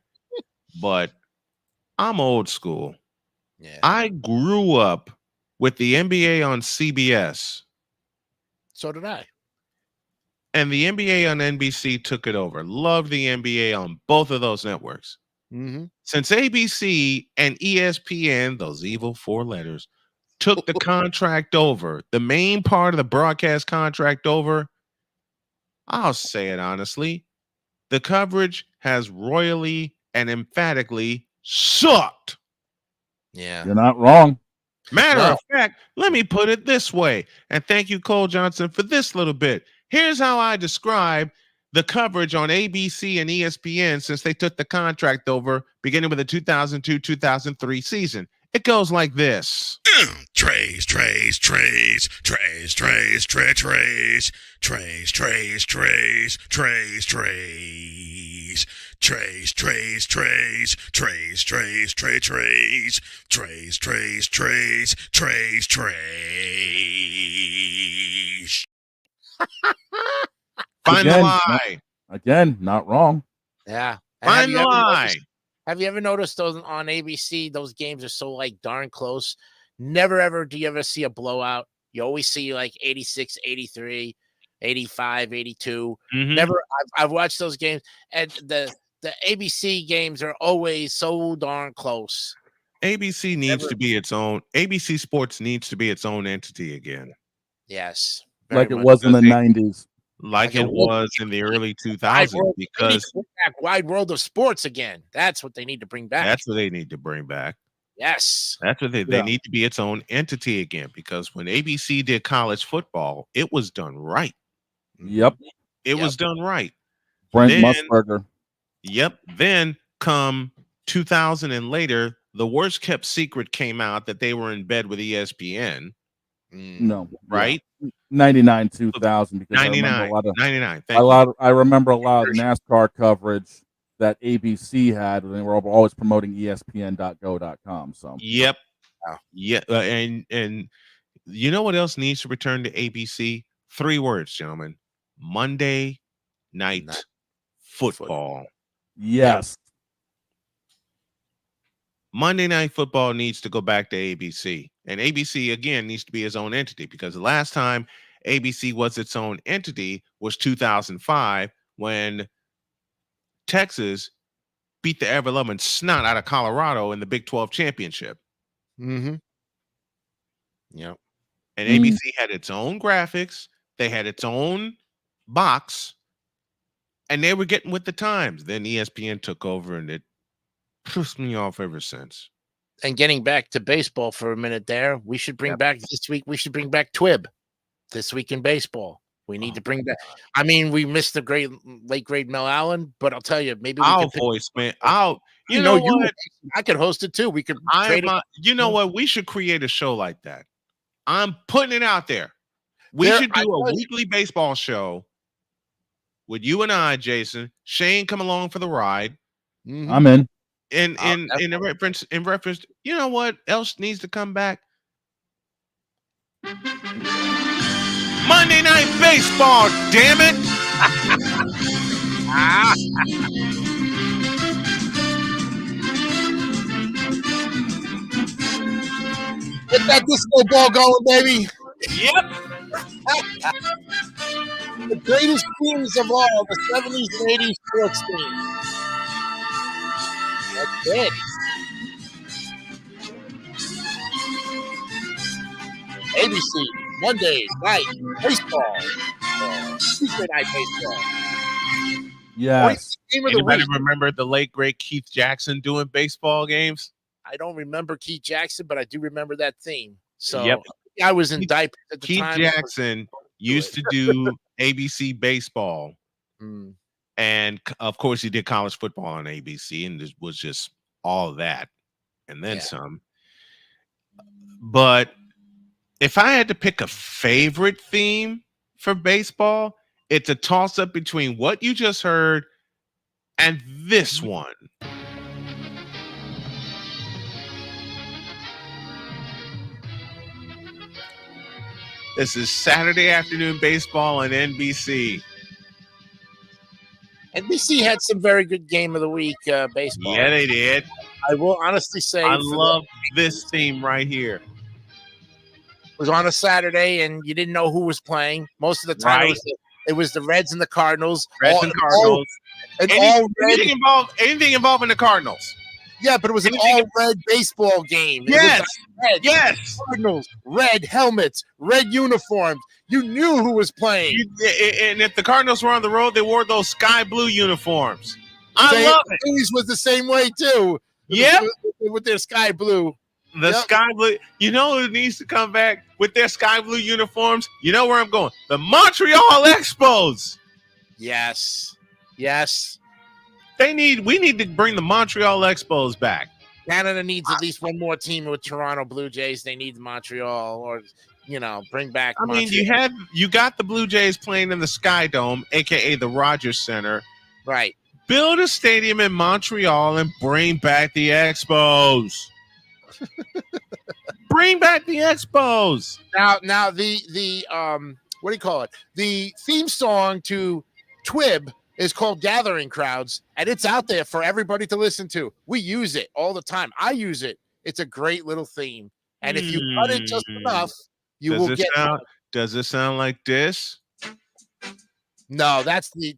But I'm old school. Yeah. I grew up with the NBA on CBS. So did I. And the NBA on NBC took it over. Loved the NBA on both of those networks. Mm-hmm. Since ABC and ESPN, those evil 4 letters, took the contract over, the main part of the broadcast contract over, I'll say it honestly, the coverage has royally and emphatically sucked. Yeah. You're not wrong. Matter of fact, let me put it this way. And thank you, Cole Johnson, for this little bit. Here's how I describe the coverage on ABC and ESPN since they took the contract over beginning with the 2002-2003 season. It goes like this. Trays, trays, trays, trays, trays, trays, trays, trays, trays, trays, trays, trays. Trays, trays, trays, trays, trays, tray, trays, trays, trays, trays, trays, trays. Find the lie. Again, not wrong. Yeah. Find the lie. Have you ever noticed those on ABC? Those games are so like darn close. Never ever do you ever see a blowout. You always see like 86, 83, 85, 82. Never. I've watched those games, and the ABC games are always so darn close. ABC needs to be its own. ABC Sports needs to be its own entity again. Yes. Like it was in the 90s. Like it was in the early 2000s, because wide world of sports again. That's what they need to bring back. That's what they need to bring back. Yes. That's what they need to be its own entity again, because when ABC did college football, it was done right. Yep. It was done right. Brent Musburger. Yep. Then come 2000 and later, the worst kept secret came out that they were in bed with ESPN. No. Right? 99, 2000. Because 99. I remember a lot of NASCAR coverage that ABC had when they were always promoting ESPN.go.com. So yep. Yeah. And you know what else needs to return to ABC? 3 words, gentlemen. Monday Night Football. Yes. Monday Night Football needs to go back to ABC. And ABC, again, needs to be its own entity, because the last time ABC was its own entity was 2005, when Texas beat the ever-loving snot out of Colorado in the Big 12 championship. Mm-hmm. Yep. And ABC had its own graphics. They had its own box. And they were getting with the times. Then ESPN took over, and it pissed me off ever since. And getting back to baseball for a minute there, we should bring back this week. We should bring back TWIB this week in baseball. We need to bring back. I mean, we missed the late great Mel Allen, but I'll tell you, maybe we I'll voice, man. You know what? I could host it too. We could. You know what? We should create a show like that. I'm putting it out there. We should do a weekly baseball show with you and I, Jason. Shane, come along for the ride. I'm in. In reference, you know what else needs to come back? Monday Night Baseball, damn it! Get that disco ball going, baby. Yep. The greatest teams of all, the 70s and 80s sports teams. That's it. ABC, Monday Night Baseball. Tuesday Night Baseball. Yes. Anybody remember the late, great Keith Jackson doing baseball games? I don't remember Keith Jackson, but I do remember that theme. So Yep. I was in diapers at the Keith time. Jackson used to do ABC baseball. And of course, he did college football on ABC, and it was just all of that and then some. But if I had to pick a favorite theme for baseball, it's a toss-up between what you just heard and this one. This is Saturday afternoon baseball on NBC. NBC had some very good game of the week baseball. Yeah, they did. I will honestly say I love this theme right here. It was on a Saturday, and you didn't know who was playing. Most of the time, it was the Reds and the Cardinals. Anything involving the Cardinals. Yeah, but it was an all-red baseball game. Yes. Yes. Cardinals, red helmets, red uniforms. You knew who was playing. And if the Cardinals were on the road, they wore those sky blue uniforms. I love it. Phillies was the same way, too. Yep. With their sky blue. The sky blue. You know who needs to come back with their sky blue uniforms? You know where I'm going. The Montreal Expos. Yes. Yes. We need to bring the Montreal Expos back. Canada needs at least one more team with Toronto Blue Jays. They need Montreal, or bring back. I mean, Montreal. you got the Blue Jays playing in the Sky Dome, aka the Rogers Center. Right. Build a stadium in Montreal and bring back the Expos. Bring back the Expos. Now the what do you call it? The theme song to Twib is called Gathering Crowds, and it's out there for everybody to listen to. We use it all the time. I use it. It's a great little theme. And if you cut it just enough, Does it sound like this? No, that's the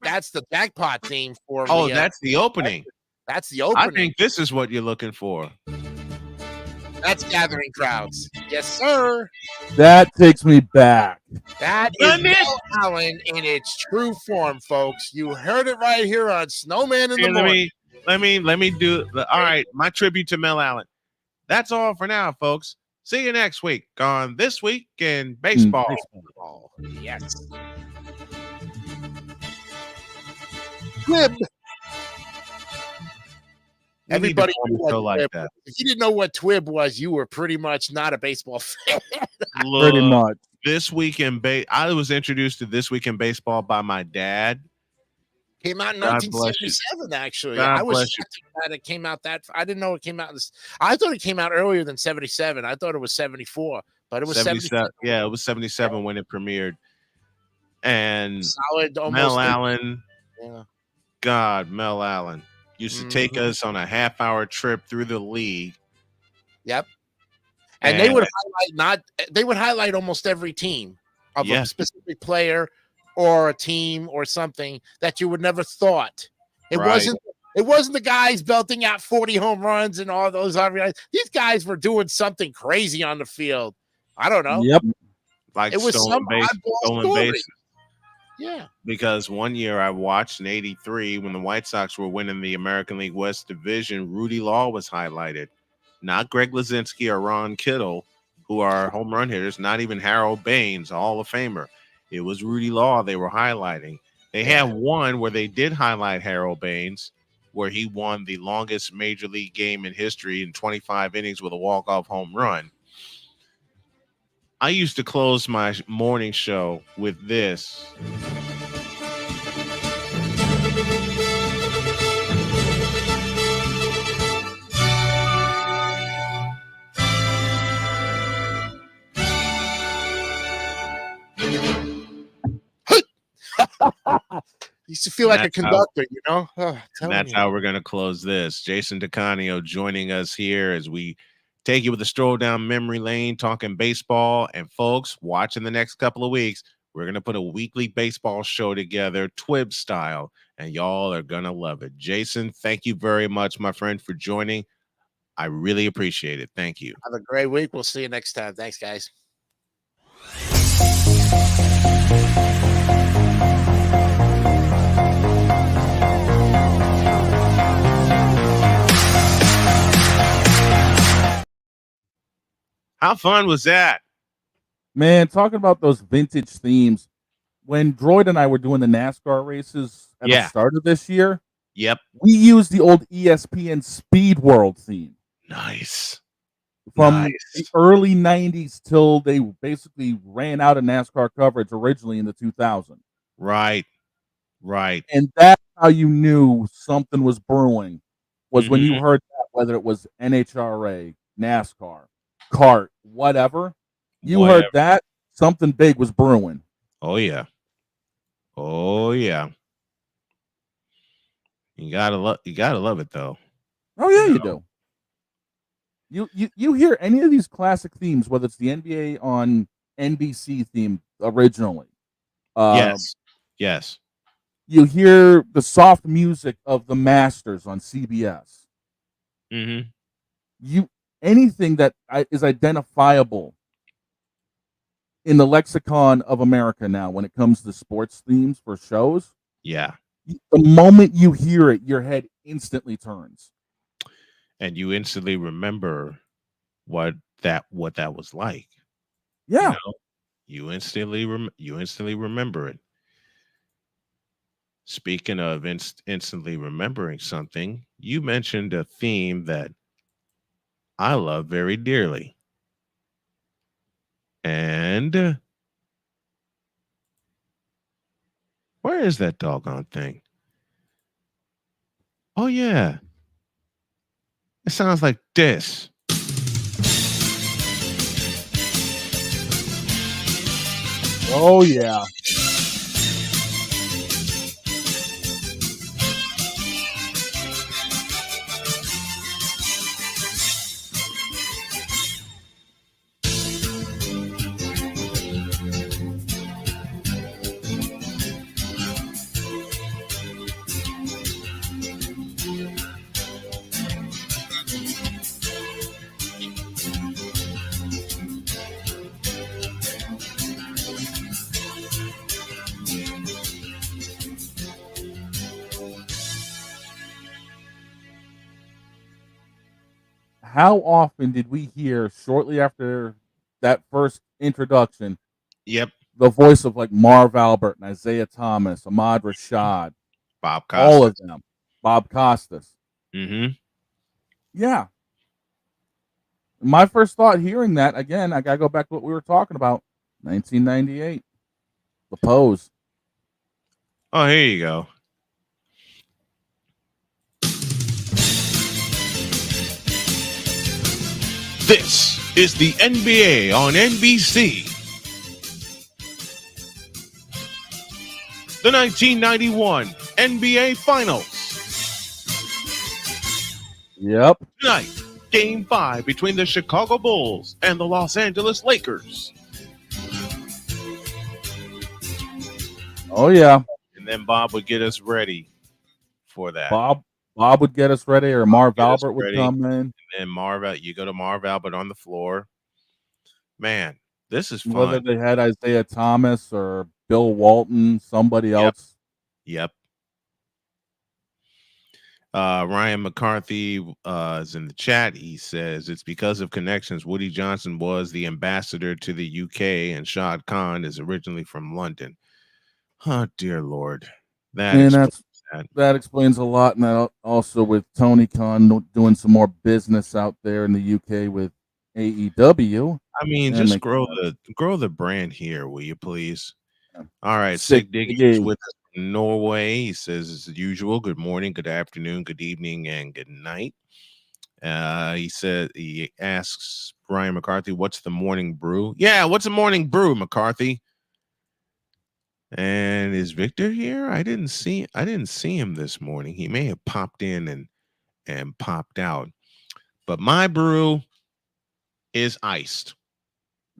jackpot theme for that's the opening. That's the opening. I think this is what you're looking for. That's Gathering Crowds. Yes, sir. That takes me back. That is Mel Allen in its true form, folks. You heard it right here on Snowman in the Morning. Let me do. All right, my tribute to Mel Allen. That's all for now, folks. See you next week on This Week in Baseball. Yes. Twib. Everybody knew what like that. If you didn't know what Twib was, you were pretty much not a baseball fan. Pretty much. This Week in I was introduced to This Week in Baseball by my dad. Came out in 1977, actually. God I was bless you. that it came out that I didn't know it came out this. I thought it came out earlier than 77. I thought it was 74, but it was 77. Yeah, it was 77 when it premiered. And solid, almost Mel Allen. Yeah. God, Mel Allen used to take us on a half-hour trip through the league. Yep. And they would highlight almost every team of a specific player or a team or something that you would never thought. It wasn't the guys belting out 40 home runs and all those. These guys were doing something crazy on the field. I don't know. Yep. Like it was stolen bases. Yeah. Because one year I watched in '83 when the White Sox were winning the American League West Division, Rudy Law was highlighted. Not Greg Lazinski or Ron Kittle, who are home run hitters, not even Harold Baines, a Hall of Famer. It was Rudy Law they were highlighting. They had one where they did highlight Harold Baines, where he won the longest major league game in history in 25 innings with a walk-off home run. I used to close my morning show with this. Used to feel like a conductor, you know? That's how we're going to close this. Jason DeCanio joining us here as we take you with a stroll down memory lane, talking baseball. And folks, watching the next couple of weeks, we're going to put a weekly baseball show together, Twib style, and y'all are going to love it. Jason, thank you very much, my friend, for joining. I really appreciate it. Thank you. Have a great week. We'll see you next time. Thanks, guys. How fun was that? Man, talking about those vintage themes. When Droid and I were doing the NASCAR races at the start of this year, we used the old ESPN Speed World theme. Nice. From the early 90s till they basically ran out of NASCAR coverage originally in the 2000s. Right. And that's how you knew something was brewing, was when you heard that, whether it was NHRA, NASCAR, kart, whatever. You heard that something big was brewing. Oh yeah. You gotta love it though. Oh yeah, you do. You hear any of these classic themes, whether it's the NBA on NBC theme originally. Yes. You hear the soft music of the Masters on CBS. Anything that is identifiable in the lexicon of America now when it comes to sports themes for shows. Yeah. The moment you hear it, your head instantly turns. And you instantly remember what that was like. Yeah. You instantly remember it. Speaking of instantly remembering something, you mentioned a theme that I love very dearly. And where is that doggone thing? Oh, yeah. It sounds like this. Oh, yeah. How often did we hear shortly after that first introduction? Yep. The voice of like Marv Albert and Isaiah Thomas, Ahmad Rashad, Bob Costas. all of them, Bob Costas. Mm-hmm. Yeah. My first thought hearing that, again, I got to go back to what we were talking about, 1998, The Pose. Oh, here you go. This is the NBA on NBC. The 1991 NBA Finals. Yep. Tonight, Game 5 between the Chicago Bulls and the Los Angeles Lakers. Oh, yeah. And then Bob would get us ready for that. Bob would get us ready, or Marv Albert would come in. And then you go to Marv Albert on the floor. Man, this is fun. Whether they had Isaiah Thomas or Bill Walton, somebody else. Yep. Ryan McCarthy is in the chat. He says it's because of connections. Woody Johnson was the ambassador to the UK, and Shad Khan is originally from London. Oh, dear Lord. That explains a lot. And that also with Tony Khan doing some more business out there in the UK with AEW. I mean, just grow the brand here, will you please? All right, Sig Diggy is with us from Norway. He says, as usual, good morning, good afternoon, good evening, and good night. He asks Brian McCarthy, what's the morning brew? Yeah, what's a morning brew, McCarthy? And is Victor here? I didn't see him this morning. He may have popped in and popped out. But my brew is iced.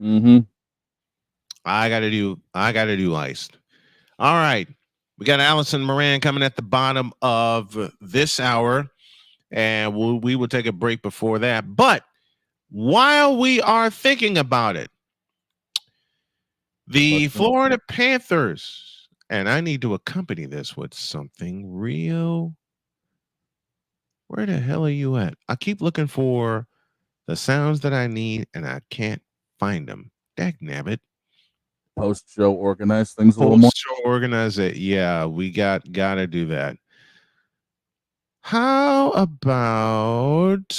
Mm-hmm. I gotta do iced. All right. We got Allison Moran coming at the bottom of this hour, and we will take a break before that. But while we are thinking about it, the Florida Panthers, and I need to accompany this with something real. Where the hell are you at? I keep looking for the sounds that I need, and I can't find them. Dagnabbit. Post-show organize things a little more. Post-show organize it. Yeah, we gotta do that. How about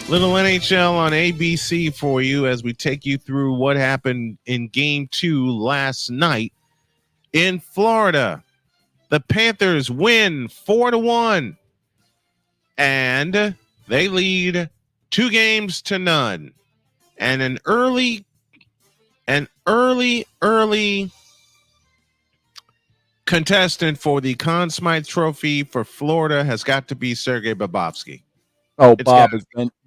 little NHL on ABC for you as we take you through what happened in Game 2 last night in Florida. The Panthers win 4-1, and they lead 2-0, and an early contestant for the Conn Smythe Trophy for Florida has got to be Sergei Bobrovsky. Oh,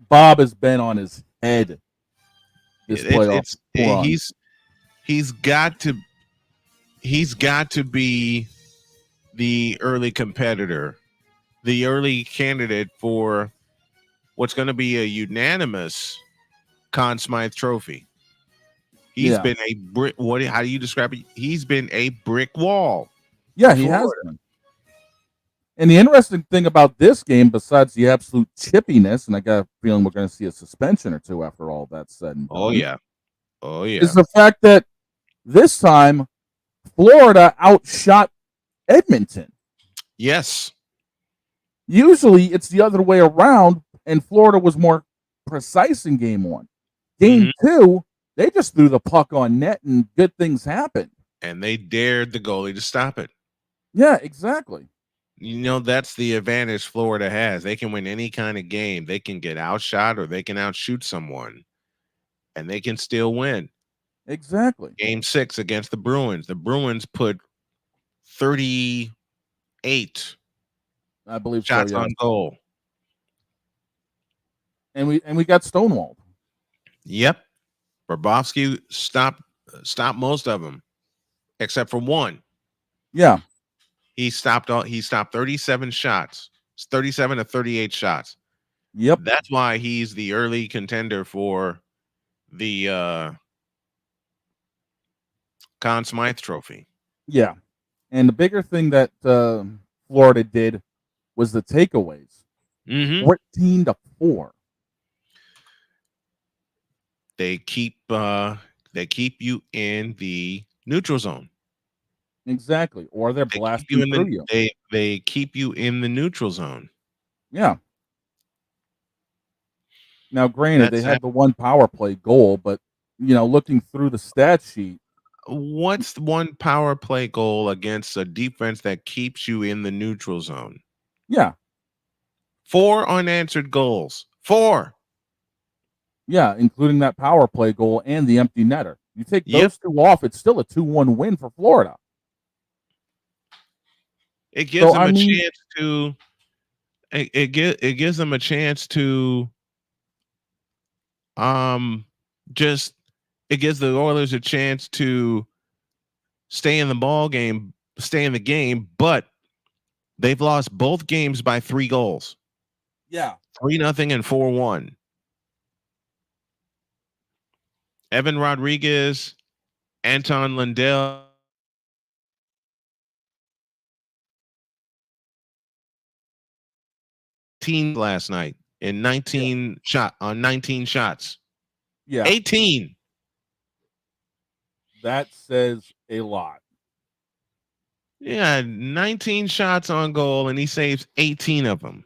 Bob has been on his head this playoff. He's got to be the early competitor, the early candidate for what's going to be a unanimous Conn Smythe Trophy. He's been a brick. How do you describe it? He's been a brick wall. Yeah, he has been. And the interesting thing about this game, besides the absolute chippiness, and I got a feeling we're going to see a suspension or two after all that's said and done. Oh yeah, is the fact that this time Florida outshot Edmonton. Yes. Usually it's the other way around, and Florida was more precise in game 1. Game 2, they just threw the puck on net and good things happened. And they dared the goalie to stop it. Yeah, exactly. You know, that's the advantage Florida has. They can win any kind of game. They can get outshot or they can outshoot someone, and they can still win. Exactly. Game 6 against the Bruins. The Bruins put 38, I believe, shots so, yeah. on goal. And we got stonewalled. Yep. Bobrovsky stopped most of them, except for one. Yeah. He stopped 37 shots. It's 37 to 38 shots. Yep. That's why he's the early contender for the Conn Smythe Trophy. Yeah. And the bigger thing that Florida did was the takeaways. 14-4. They keep you in the neutral zone. Exactly. Or they're blasting through you. They keep you in the neutral zone. Yeah. Now, granted, they had the one power play goal, but looking through the stat sheet, what's the one power play goal against a defense that keeps you in the neutral zone? Yeah. 4 unanswered goals. 4. Yeah, including that power play goal and the empty netter. You take those two off, it's still a 2-1 win for Florida. It gives them a chance to. It gives them a chance to. It gives the Oilers a chance to stay in the game, but they've lost both games by 3 goals. Yeah. 3-0 and 4-1. Evan Rodriguez, Anton Lundell. Team last night in 19 shots. Yeah. 18. That says a lot. Yeah, 19 shots on goal, and he saves 18 of them.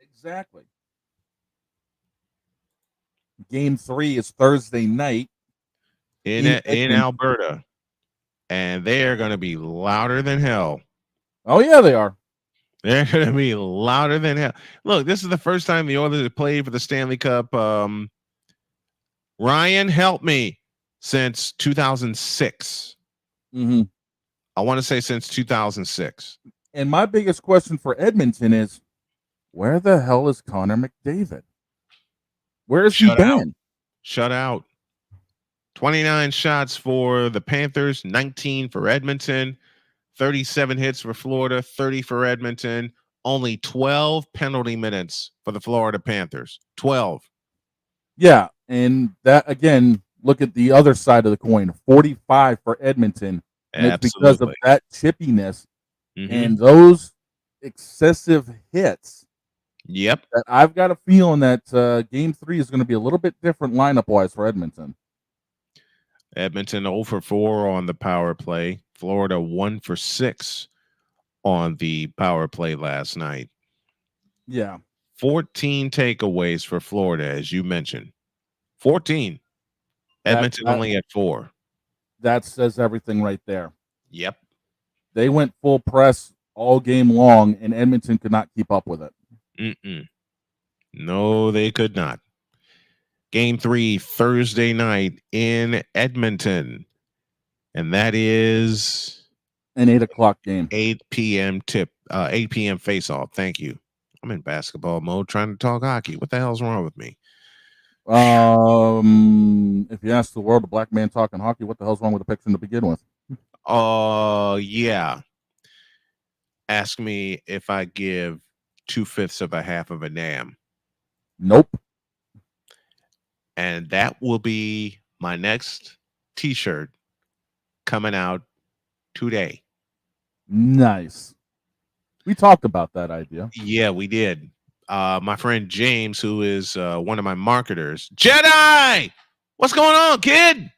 Exactly. Game 3 is Thursday night in Alberta, and they are going to be louder than hell. Oh, yeah, they are. They're going to be louder than hell. Look, this is the first time the Oilers have played for the Stanley Cup. Ryan, help me. Since 2006. Mm-hmm. I want to say since 2006. And my biggest question for Edmonton is, where the hell is Connor McDavid? Where has he been? Shut out. 29 shots for the Panthers, 19 for Edmonton, 37 hits for Florida, 30 for Edmonton, only 12 penalty minutes for the Florida Panthers. 12. Yeah, and that, again, look at the other side of the coin, 45 for Edmonton. And it's because of that chippiness and those excessive hits. Yep. That I've got a feeling that game 3 is going to be a little bit different lineup-wise for Edmonton. Edmonton 0 for 4 on the power play. Florida 1 for 6 on the power play last night. Yeah. 14 takeaways for Florida, as you mentioned. 14. Edmonton only at 4. That says everything right there. Yep. They went full press all game long, and Edmonton could not keep up with it. No, they could not. Game 3, Thursday night in Edmonton. And that is an 8 o'clock game. 8 p.m. 8 p.m. face-off. Thank you. I'm in basketball mode trying to talk hockey. What the hell's wrong with me? If you ask the world, a black man talking hockey, what the hell's wrong with the picture to begin with? Yeah. Ask me if I give 2/5 of a half of a damn. Nope. And that will be my next t-shirt coming out today. Nice. We talked about that idea. Yeah, we did. My friend James, who is one of my marketers. Jedi! What's going on, kid?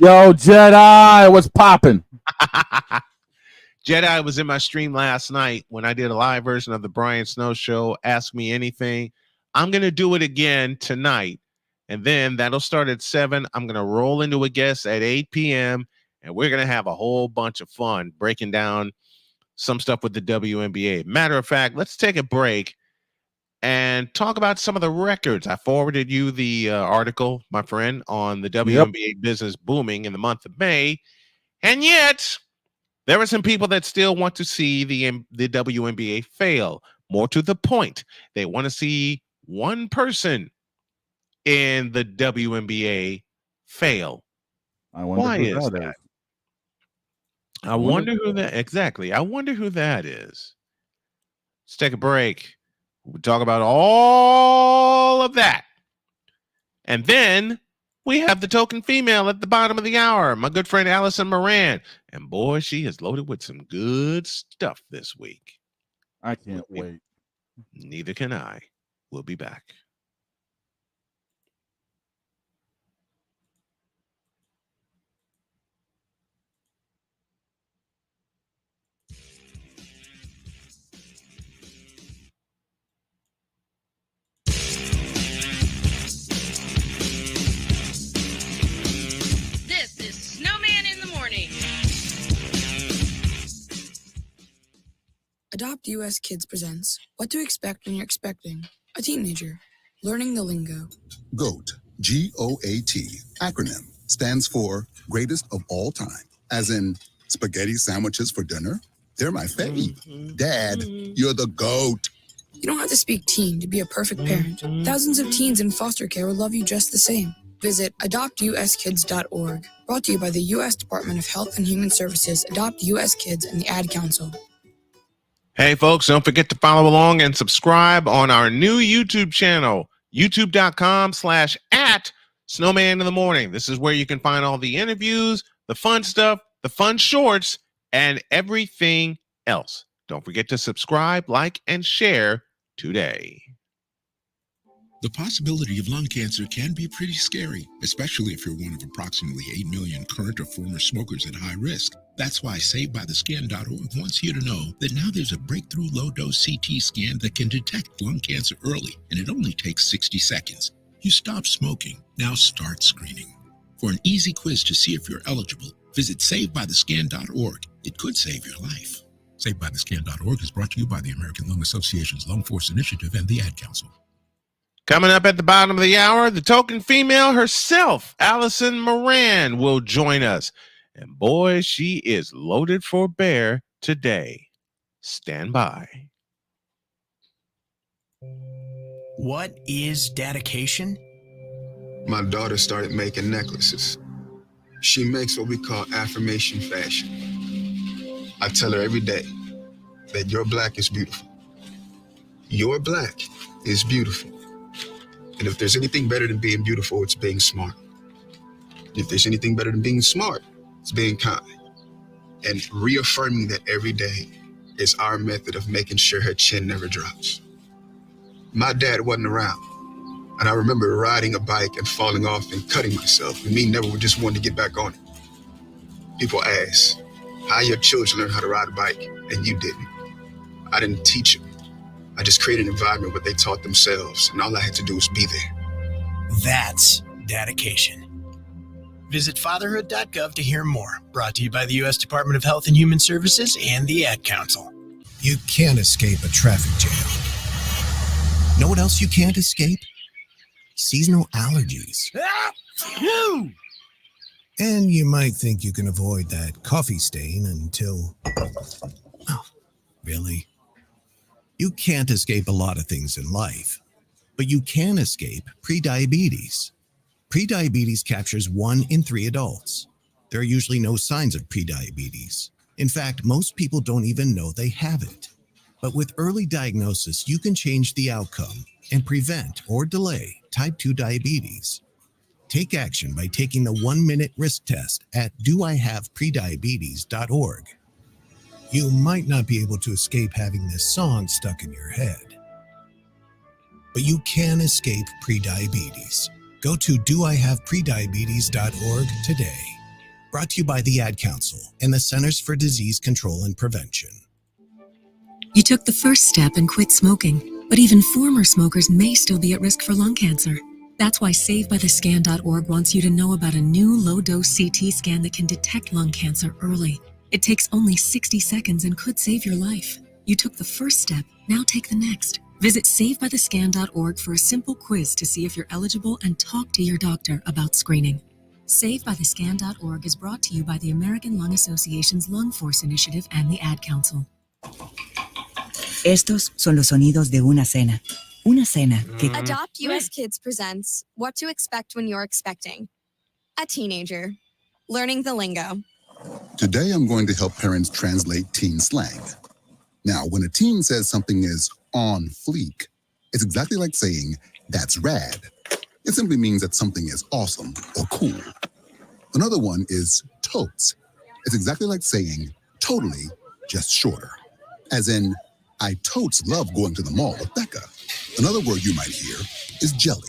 Yo, Jedi, what's popping? Jedi was in my stream last night when I did a live version of the Brian Snow Show, Ask Me Anything. I'm going to do it again tonight, and then that'll start at 7. I'm going to roll into a guest at 8 p.m., and we're going to have a whole bunch of fun breaking down some stuff with the WNBA. Matter of fact, let's take a break and talk about some of the records. I forwarded you the article, my friend, on the WNBA business booming in the month of May, and yet there are some people that still want to see the WNBA fail. More to the point, they want to see one person in the WNBA fail. Why is that? I wonder who that exactly. I wonder who that is. Let's take a break. We'll talk about all of that. And then we have the token female at the bottom of the hour, my good friend Allison Moran. And boy, she is loaded with some good stuff this week. I can't wait. Neither can I. We'll be back. This is Snowman in the Morning. Adopt US Kids presents What to Expect When You're Expecting a Teenager, Learning the Lingo. GOAT, G-O-A-T, acronym, stands for Greatest of All Time, as in spaghetti sandwiches for dinner. They're my fave. Dad, you're the GOAT. You don't have to speak teen to be a perfect parent. Thousands of teens in foster care will love you just the same. Visit adoptuskids.org. Brought to you by the U.S. Department of Health and Human Services, Adopt U.S. Kids, and the Ad Council. Hey, folks, don't forget to follow along and subscribe on our new YouTube channel, youtube.com/@Snowman in the Morning. This is where you can find all the interviews, the fun stuff, the fun shorts, and everything else. Don't forget to subscribe, like, and share today. The possibility of lung cancer can be pretty scary, especially if you're one of approximately 8 million current or former smokers at high risk. That's why SaveByTheScan.org wants you to know that now there's a breakthrough low-dose CT scan that can detect lung cancer early, and it only takes 60 seconds. You stop smoking, now start screening. For an easy quiz to see if you're eligible, visit SaveByTheScan.org. It could save your life. SaveByTheScan.org is brought to you by the American Lung Association's Lung Force Initiative and the Ad Council. Coming up at the bottom of the hour, the token female herself, Allison Moran, will join us. And boy, she is loaded for bear today. Stand by. What is dedication? My daughter started making necklaces. She makes what we call affirmation fashion. I tell her every day that your black is beautiful. Your black is beautiful. And if there's anything better than being beautiful, it's being smart. If there's anything better than being smart, it's being kind. And reaffirming that every day is our method of making sure her chin never drops. My dad wasn't around. And I remember riding a bike and falling off and cutting myself. And me never just wanted to get back on it. People ask, how your children learn how to ride a bike and you didn't? I didn't teach them. I just created an environment where they taught themselves, and all I had to do was be there. That's dedication. Visit fatherhood.gov to hear more. Brought to you by the U.S. Department of Health and Human Services and the Ad Council. You can't escape a traffic jam. Know what else you can't escape? Seasonal allergies. And you might think you can avoid that coffee stain until... Oh, really? You can't escape a lot of things in life, but you can escape prediabetes. Prediabetes captures 1 in 3 adults. There are usually no signs of prediabetes. In fact, most people don't even know they have it. But with early diagnosis, you can change the outcome and prevent or delay type 2 diabetes. Take action by taking the 1-minute risk test at doihaveprediabetes.org. You might not be able to escape having this song stuck in your head, but you can escape prediabetes. Go to doihaveprediabetes.org today. Brought to you by the Ad Council and the Centers for Disease Control and Prevention. You took the first step and quit smoking, but even former smokers may still be at risk for lung cancer. That's why SaveByTheScan.org wants you to know about a new low-dose CT scan that can detect lung cancer early. It takes only 60 seconds and could save your life. You took the first step, now take the next. Visit SaveByTheScan.org for a simple quiz to see if you're eligible and talk to your doctor about screening. SaveByTheScan.org is brought to you by the American Lung Association's Lung Force Initiative and the Ad Council. Estos son los sonidos de una cena. Una cena que... Adopt US Kids presents What to Expect When You're Expecting. A teenager. Learning the lingo. Today, I'm going to help parents translate teen slang. Now, when a teen says something is on fleek, it's exactly like saying, that's rad. It simply means that something is awesome or cool. Another one is totes. It's exactly like saying, totally, just shorter. As in, I totes love going to the mall with Becca. Another word you might hear is jelly.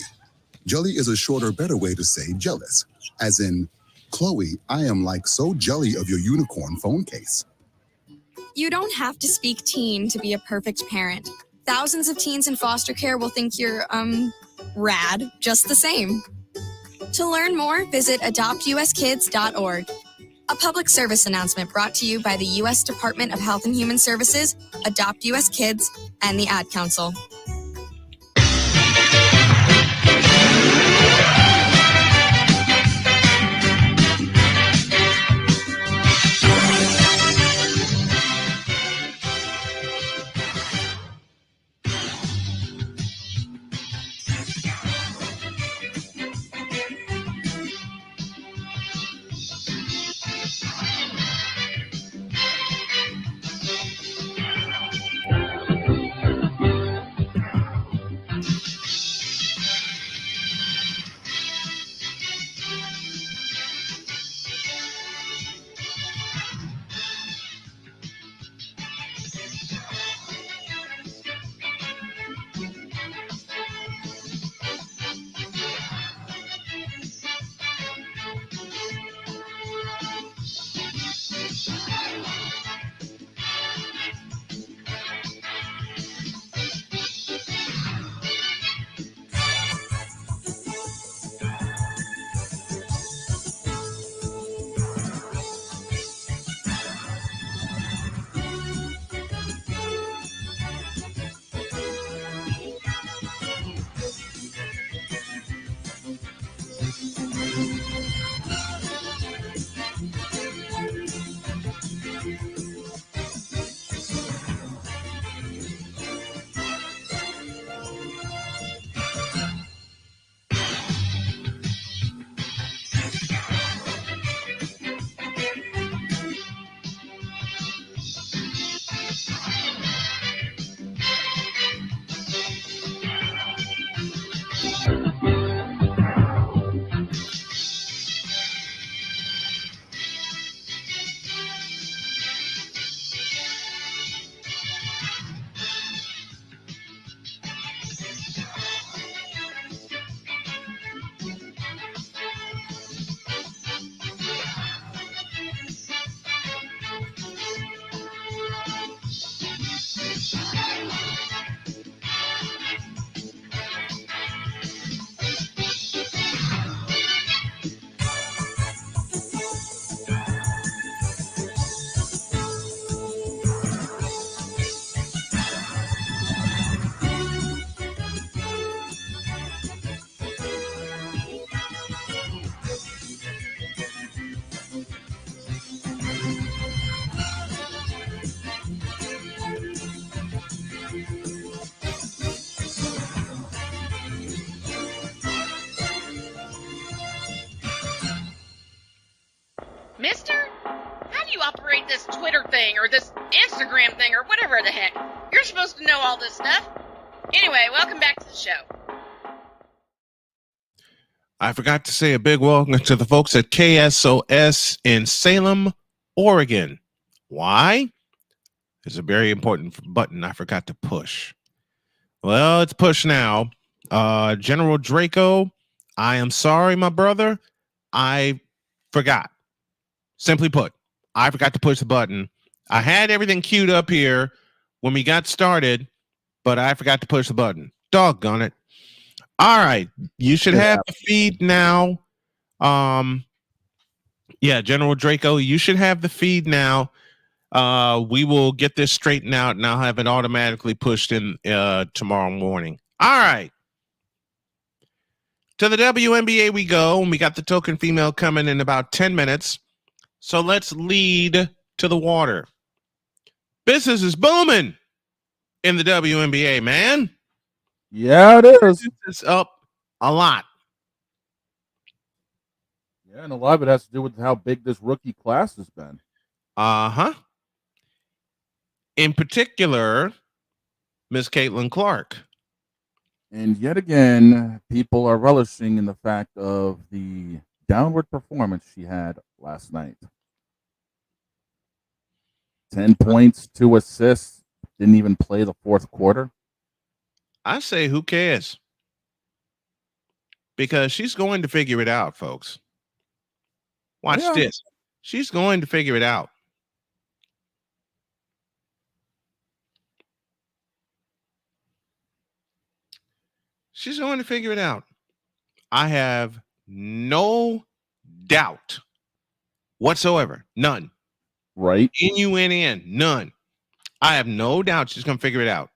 Jelly is a shorter, better way to say jealous. As in, Chloe, I am like so jelly of your unicorn phone case. You don't have to speak teen to be a perfect parent. Thousands of teens in foster care will think you're, rad just the same. To learn more, visit adoptuskids.org. A public service announcement brought to you by the U.S. Department of Health and Human Services, Adopt U.S. Kids, and the Ad Council. Mister, how do you operate this Twitter thing or this Instagram thing or whatever the heck? You're supposed to know all this stuff. Anyway, welcome back to the show. I forgot to say a big welcome to the folks at KSOS in Salem, Oregon. Why? There's a very important button I forgot to push. Well, it's pushed now. General Draco, I am sorry, my brother. I forgot. Simply put, I forgot to push the button. I had everything queued up here when we got started, but I forgot to push the button. Doggone it. All right. You should have the feed now. Yeah, General Draco, you should have the feed now. We will get this straightened out, and I'll have it automatically pushed in tomorrow morning. All right. To the WNBA we go, and we got the token female coming in about 10 minutes. So let's lead to the water. Business is booming in the WNBA, man. Yeah, it is. It's up a lot. Yeah, and a lot of it has to do with how big this rookie class has been. Uh-huh. In particular, Miss Caitlin Clark. And yet again, people are relishing in the fact of the downward performance she had last night. 10 points, 2 assists, didn't even play the fourth quarter. I say, who cares? Because she's going to figure it out, folks. Watch this. She's going to figure it out. She's going to figure it out. I have no doubt whatsoever. None. Right. N-U-N-N. None. I have no doubt she's going to figure it out.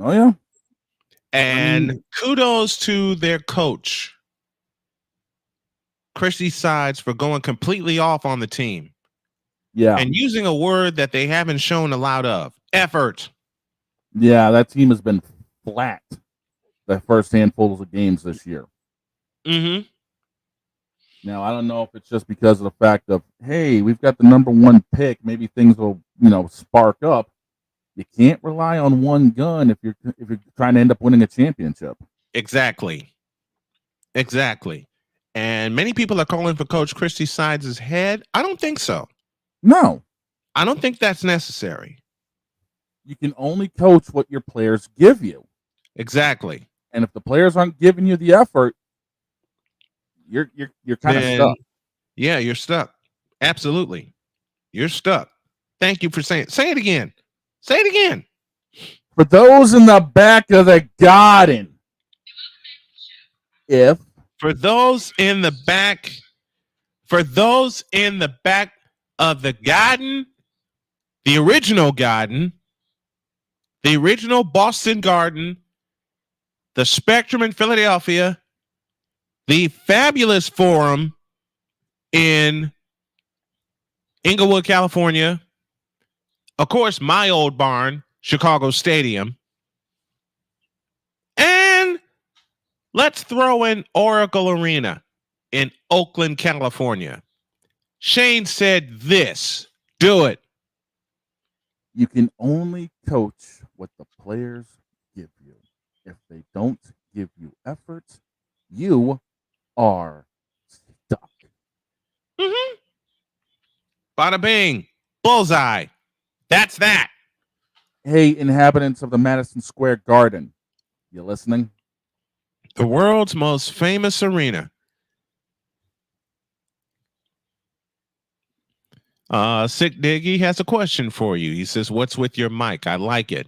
Oh, yeah. And kudos to their coach, Christy Sides, for going completely off on the team. Yeah. And using a word that they haven't shown a lot of. Effort. Yeah, that team has been flat the first handfuls of games this year. Mm-hmm. Now, I don't know if it's just because of the fact of, hey, we've got the number 1 pick. Maybe things will, spark up. You can't rely on one gun if you're trying to end up winning a championship. Exactly. And many people are calling for Coach Christy Sides' head. I don't think so. No. I don't think that's necessary. You can only coach what your players give you. Exactly. And if the players aren't giving you the effort, you're kind of stuck. Yeah, you're stuck. Absolutely. You're stuck. Thank you for saying it. Say it again. Say it again. For those in the back of the garden. For those in the back of the garden, the original Boston Garden, the Spectrum in Philadelphia, the Fabulous Forum in Inglewood, California, of course, my old barn, Chicago Stadium, and let's throw in Oracle Arena in Oakland, California. Shane said this. Do it. You can only coach what the players give you. If they don't give you effort, you are stuck. Mm-hmm. Bada bing. Bullseye. That's that. Hey, inhabitants of the Madison Square Garden, you listening? The world's most famous arena. Sick Diggy has a question for you. He says, "What's with your mic?" I like it.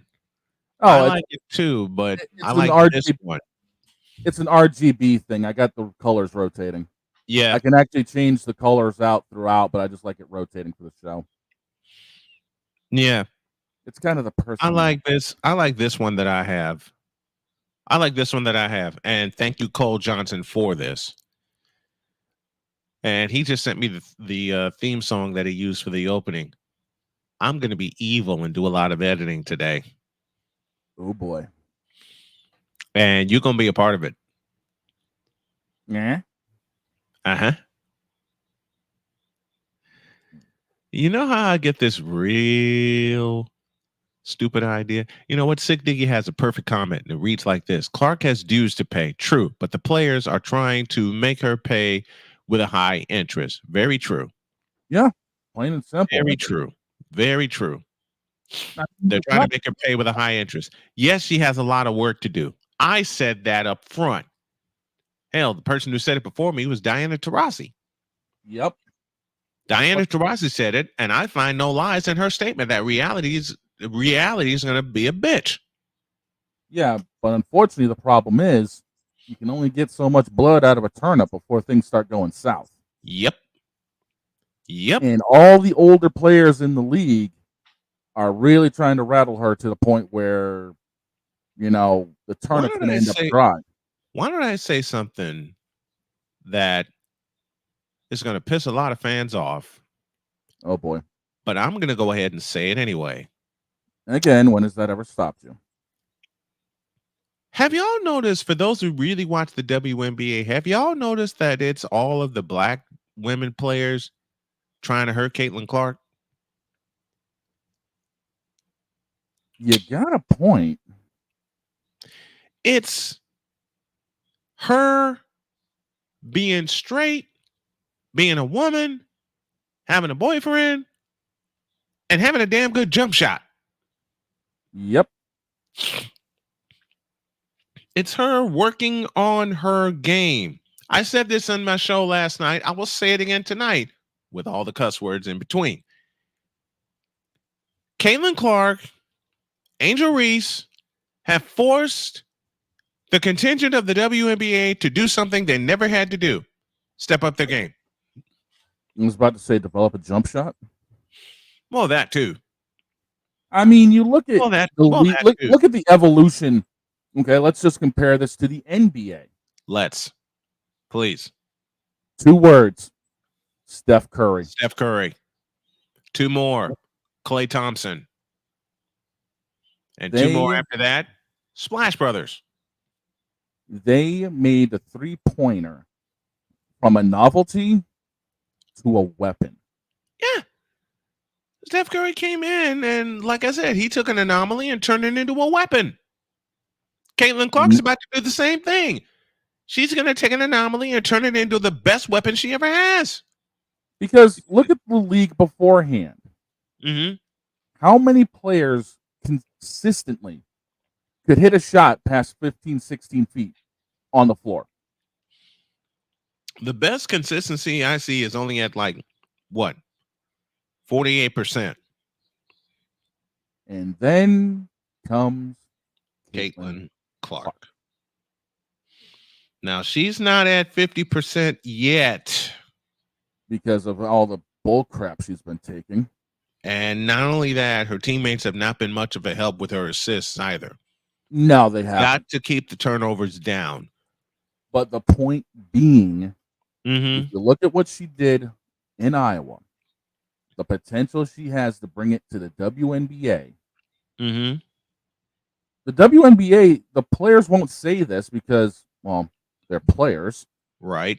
I like it too, but I like this one. It's an RGB thing. I got the colors rotating. Yeah. I can actually change the colors out throughout, but I just like it rotating for the show. Yeah. It's kind of the person. I like this. I like this one that I have. And thank you, Cole Johnson, for this. And he just sent me the theme song that he used for the opening. I'm going to be evil and do a lot of editing today. Oh, boy. And you're going to be a part of it. Yeah. Uh-huh. You know how I get this real stupid idea? You know what? Sick Diggy has a perfect comment, and it reads like this. Clark has dues to pay. True. But the players are trying to make her pay with a high interest. Very true. Yeah. Plain and simple. Very true. Very true. They're trying to make her pay with a high interest. Yes, she has a lot of work to do. I said that up front. Hell, the person who said it before me was Diana Taurasi. Yep. Diana Taurasi said it, and I find no lies in her statement that reality is going to be a bitch. Yeah, but unfortunately, the problem is you can only get so much blood out of a turnip before things start going south. Yep. And all the older players in the league are really trying to rattle her to the point where, the turnip's going to end up dry. Why don't I say something that is going to piss a lot of fans off? Oh, boy. But I'm going to go ahead and say it anyway. Again, when has that ever stopped you? Have y'all noticed, for those who really watch the WNBA, have y'all noticed that it's all of the black women players trying to hurt Caitlin Clark? You got a point. It's her being straight, being a woman, having a boyfriend, and having a damn good jump shot. Yep. It's her working on her game. I said this on my show last night. I will say it again tonight with all the cuss words in between. Caitlin Clark, Angel Reese have forced the contingent of the WNBA to do something they never had to do. Step up their game. I was about to say develop a jump shot. Well, that too. I mean, you look at look at the evolution. Okay, let's just compare this to the NBA. Let's. Please. 2 words. Steph Curry. Steph Curry. 2 more. Klay Thompson. And 2 more after that. Splash Brothers. They made the 3-pointer from a novelty to a weapon. Yeah. Steph Curry came in, and like I said, he took an anomaly and turned it into a weapon. Caitlin Clark's about to do the same thing. She's going to take an anomaly and turn it into the best weapon she ever has. Because look at the league beforehand. Mm-hmm. How many players consistently could hit a shot past 15, 16 feet on the floor? The best consistency I see is only at 48%. And then comes Caitlin Clark. Now, she's not at 50% yet. Because of all the bull crap she's been taking. And not only that, her teammates have not been much of a help with her assists either. No, they haven't. Got to keep the turnovers down. But the point being, if you look at what she did in Iowa, the potential she has to bring it to the WNBA. Mm-hmm. The WNBA, the players won't say this because, well, they're players. Right.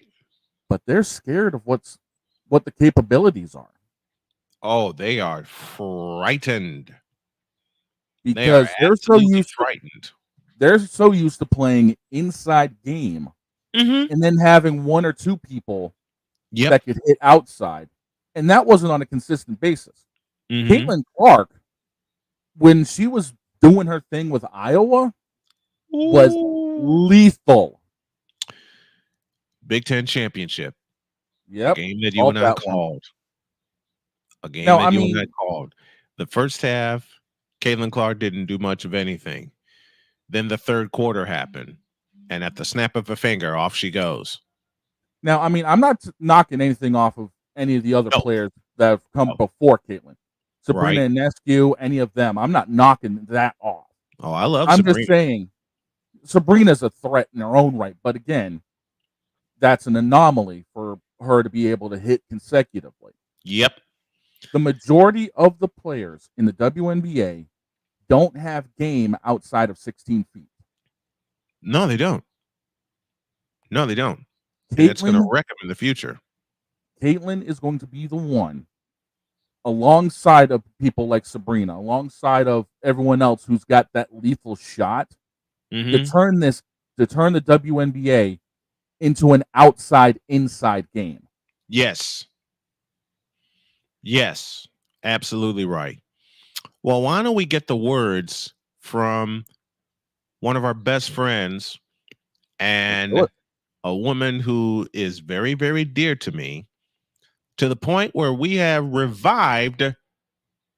But they're scared of what the capabilities are. Oh, they are frightened. Because they're so used to playing inside game and then having 1 or 2 people that could hit outside. And that wasn't on a consistent basis. Caitlin Clark, when she was doing her thing with Iowa, was lethal. Big Ten championship. Yep. A game that you and I called. A game that you and I called. The first half, Caitlin Clark didn't do much of anything. Then the third quarter happened. And at the snap of a finger, off she goes. Now, I mean, I'm not knocking anything off of any of the other players that have come before Caitlin. Sabrina Ionescu, any of them. I'm not knocking that off. Oh, I love Sabrina. I'm just saying Sabrina's a threat in her own right. But again, that's an anomaly for her to be able to hit consecutively. Yep. The majority of the players in the WNBA don't have game outside of 16 feet. No, they don't. No, they don't. It's going to wreck them in the future. Caitlin is going to be the one, alongside of people like Sabrina, alongside of everyone else who's got that lethal shot, to turn the WNBA into an outside-inside game. Yes. Yes, absolutely right. Well, why don't we get the words from one of our best friends and a woman who is very, very dear to me to the point where we have revived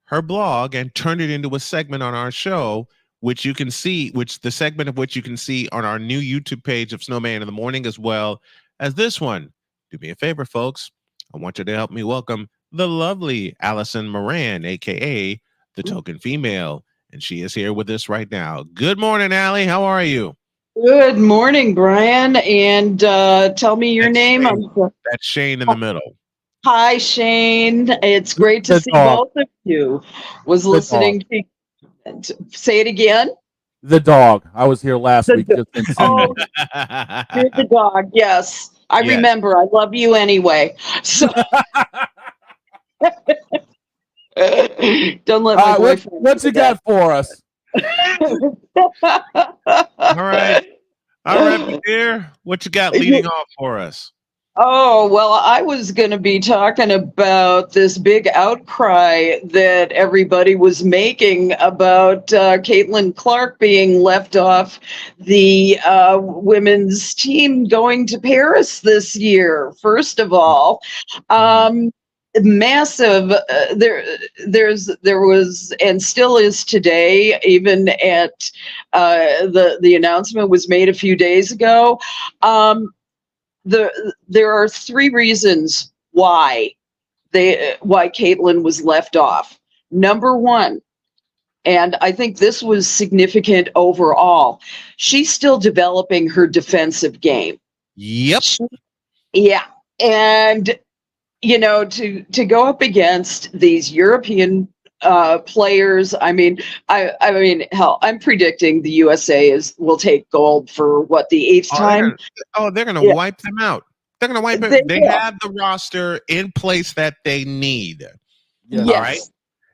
her blog and turned it into a segment on our show, which you can see, which the segment of which you can see on our new YouTube page of Snowman in the Morning, as well as this one. Do me a favor, folks. I want you to help me welcome the lovely Allison Moran, aka the Token Female, and she is here with us right now. Good morning, Allie. How are you? Good morning, Brian, and tell me your name. That's Shane in the middle. Hi, Shane. It's great to see both of you. Was listening to say it again. The dog. I was here last week. Just didn't see Oh, me. you're the dog. Yes, I remember. I love you anyway. So don't let my boyfriend. What you got for us? All right, my dear. What you got leading off for us? Oh, well, I was going to be talking about this big outcry that everybody was making about Caitlin Clark being left off the women's team going to Paris this year. First of all, massive there was and still is today, even at the announcement was made a few days ago. There are three reasons why Caitlin was left off. Number one, and I think this was significant overall, she's still developing her defensive game. Yep. And to go up against these European players, I mean, hell, I'm predicting the USA will take gold for the eighth time. They're gonna wipe them out. They're gonna wipe it. They have the roster in place that they need. Yes. All right.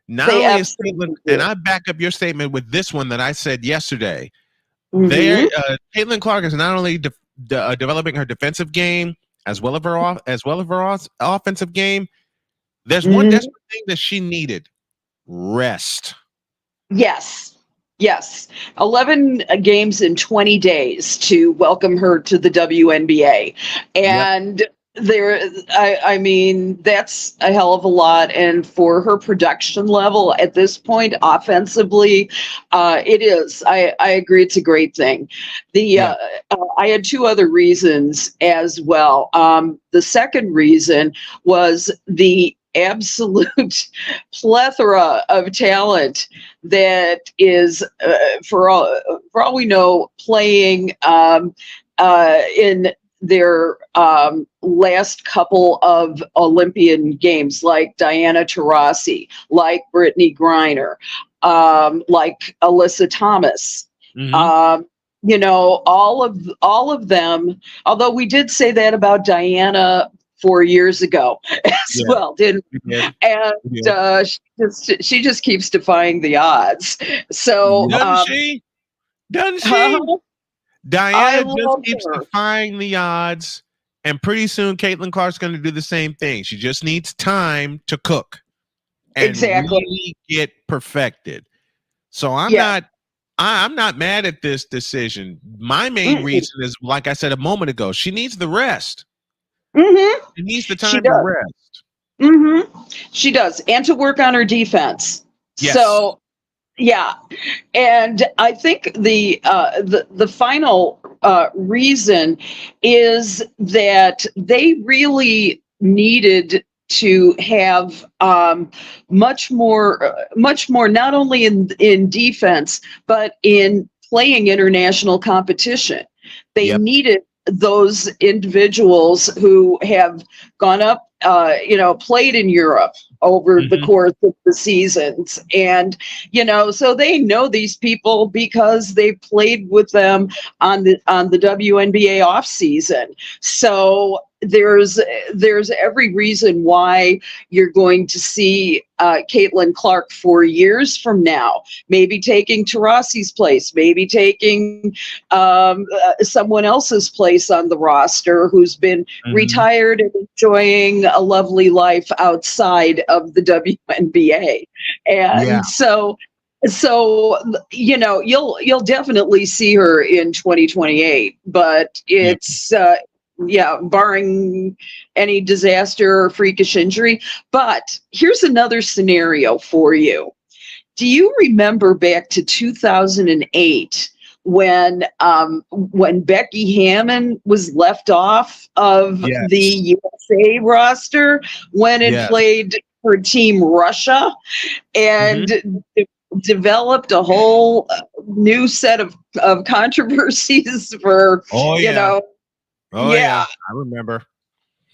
Not only is Caitlin, and I back up your statement with this one that I said yesterday. Caitlin Clark is not only developing her defensive game as well as her offensive game. There's one desperate thing that she needed. Rest. Yes. 11 games in 20 days to welcome her to the WNBA. And I mean, that's a hell of a lot. And for her production level at this point, offensively, it is. I agree. It's a great thing. I had two other reasons as well. The second reason was the absolute plethora of talent that is, for all we know, playing in their last couple of Olympian games, like Diana Taurasi, like Brittany Griner, like Alyssa Thomas. All of them. Although we did say that about Diana 4 years ago as well, didn't we? And she just keeps defying the odds. So doesn't she? Diana just keeps defying the odds, and pretty soon Caitlin Clark's going to do the same thing. She just needs time to cook and really get perfected. So I'm not mad at this decision. My main reason is, like I said a moment ago, she needs the rest. She needs the time to rest. She does, and to work on her defense. Yes. So, and I think the final reason is that they really needed to have much more, not only in defense but in playing international competition. They needed those individuals who have gone up, played in Europe over the course of the seasons. And, so they know these people because they played with them on the WNBA off season. So there's every reason why you're going to see Caitlin Clark 4 years from now, maybe taking Taurasi's place, maybe taking someone else's place on the roster who's been retired and enjoying a lovely life outside of the WNBA. And so you'll definitely see her in 2028, but it's barring any disaster or freakish injury. But here's another scenario for you. Do you remember back to 2008 when Becky Hammon was left off of the USA roster when it played for Team Russia and developed a whole new set of controversies for, I remember.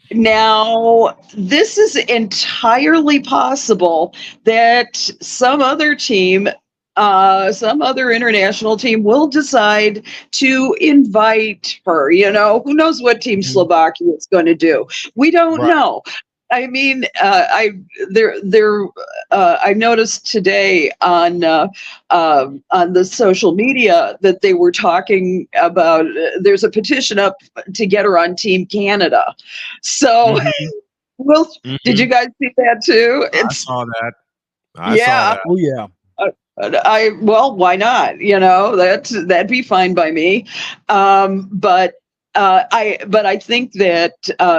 Now, this is entirely possible that some other team, some other international team will decide to invite her. Who knows what Team Slovakia is going to do? We don't know. I mean, I noticed today on the social media that they were talking about. There's a petition up to get her on Team Canada. So, did you guys see that too? I saw that. I saw that. Oh yeah. Why not? That'd be fine by me. But I think that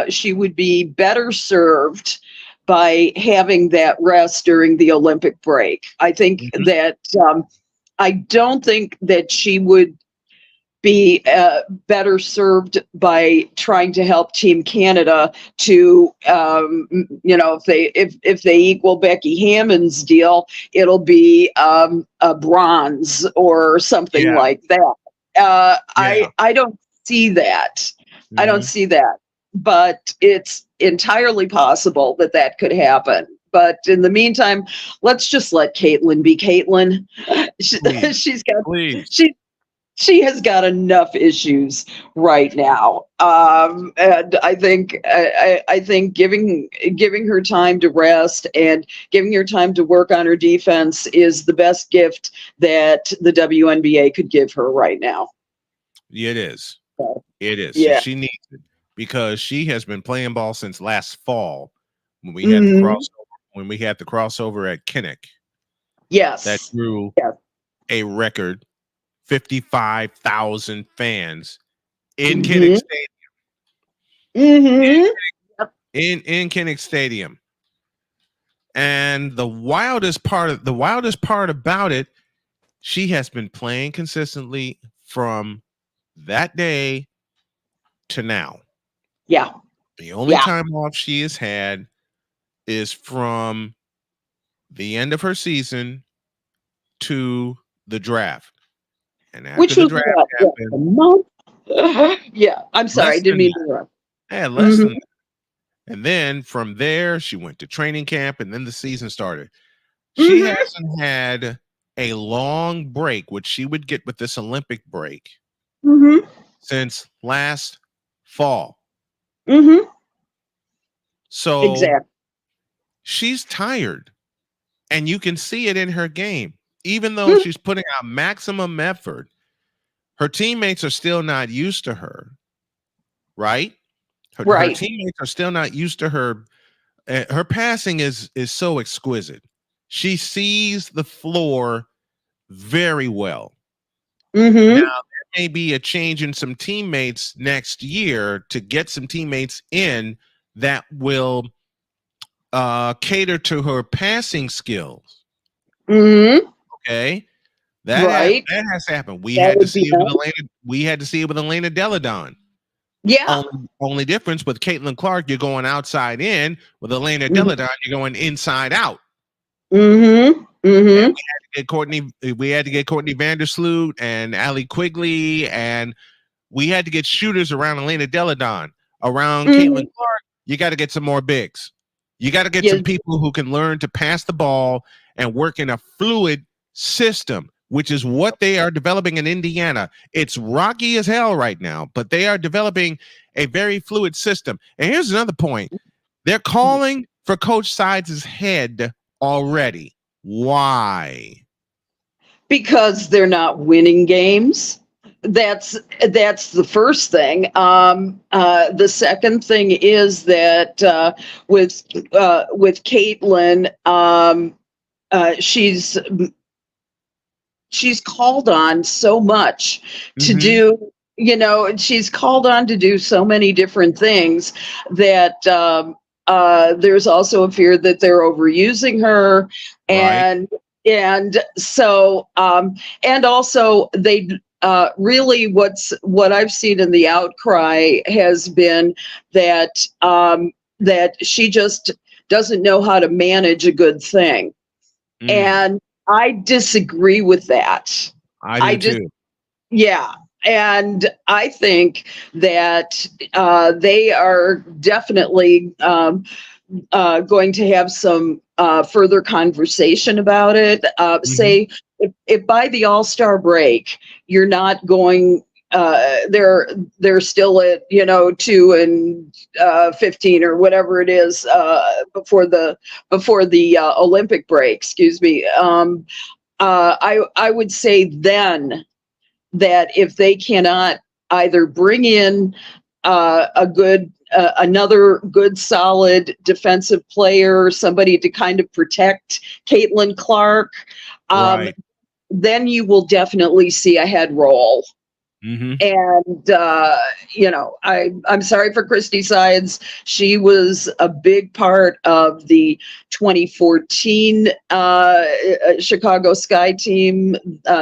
she would be better served by having that rest during the Olympic break. I think that I don't think that she would be better served by trying to help Team Canada to, if they equal Becky Hammon's deal, it'll be a bronze or something like that. I don't see that. I don't see that, but it's entirely possible that could happen. But in the meantime, let's just let Caitlin be Caitlin. She has got enough issues right now, and I think giving her time to rest and giving her time to work on her defense is the best gift that the WNBA could give her right now. It is. It is. Yeah. So she needs it because she has been playing ball since last fall when we had the crossover at Kinnick. Yes. That drew a record 55,000 fans in Kinnick Stadium. In Kinnick Stadium. And the wildest part about it, she has been playing consistently from that day to now. Yeah. The only time off she has had is from the end of her season to the draft. And after Which the was draft a month? Yeah, I'm sorry, I didn't mean to interrupt. Yeah, less than that. And then from there, she went to training camp, and then the season started. She hasn't had a long break, which she would get with this Olympic break, since last fall. So she's tired, and you can see it in her game. Even though she's putting out maximum effort, her teammates are still not used to her, right? Her teammates are still not used to her. Her passing is so exquisite. She sees the floor very well. Now, there may be a change in some teammates next year to get some teammates in that will cater to her passing skills. Okay, that has to happen. We had to see it with Elena Deladon. Yeah. Only difference with Caitlin Clark, you're going outside in. With Elena Deladon, you're going inside out. We had to get Courtney Vandersloot and Allie Quigley, and we had to get shooters around Elena Deladon. Around Caitlin Clark, you got to get some more bigs. You got to get some people who can learn to pass the ball and work in a fluid system, which is what they are developing in Indiana. It's rocky as hell right now, but they are developing a very fluid system. And here's another point. They're calling for Coach Sides' head already. Why? Because they're not winning games. That's the first thing. The second thing is that with Caitlin, she's called on so much to do she's called on to do so many different things that there's also a fear that they're overusing her, and so and also they really what I've seen in the outcry has been that that she just doesn't know how to manage a good thing, and I disagree with that. I do too. Yeah. And I think that they are definitely going to have some further conversation about it. Say if by the All-Star break you're not going, they're still at 2-15 or whatever it is before the Olympic break. Excuse me. I would say then that if they cannot either bring in another good solid defensive player, somebody to kind of protect Caitlin Clark, then you will definitely see a head roll. And I'm sorry for Christy Sides. She was a big part of the 2014 Chicago Sky team.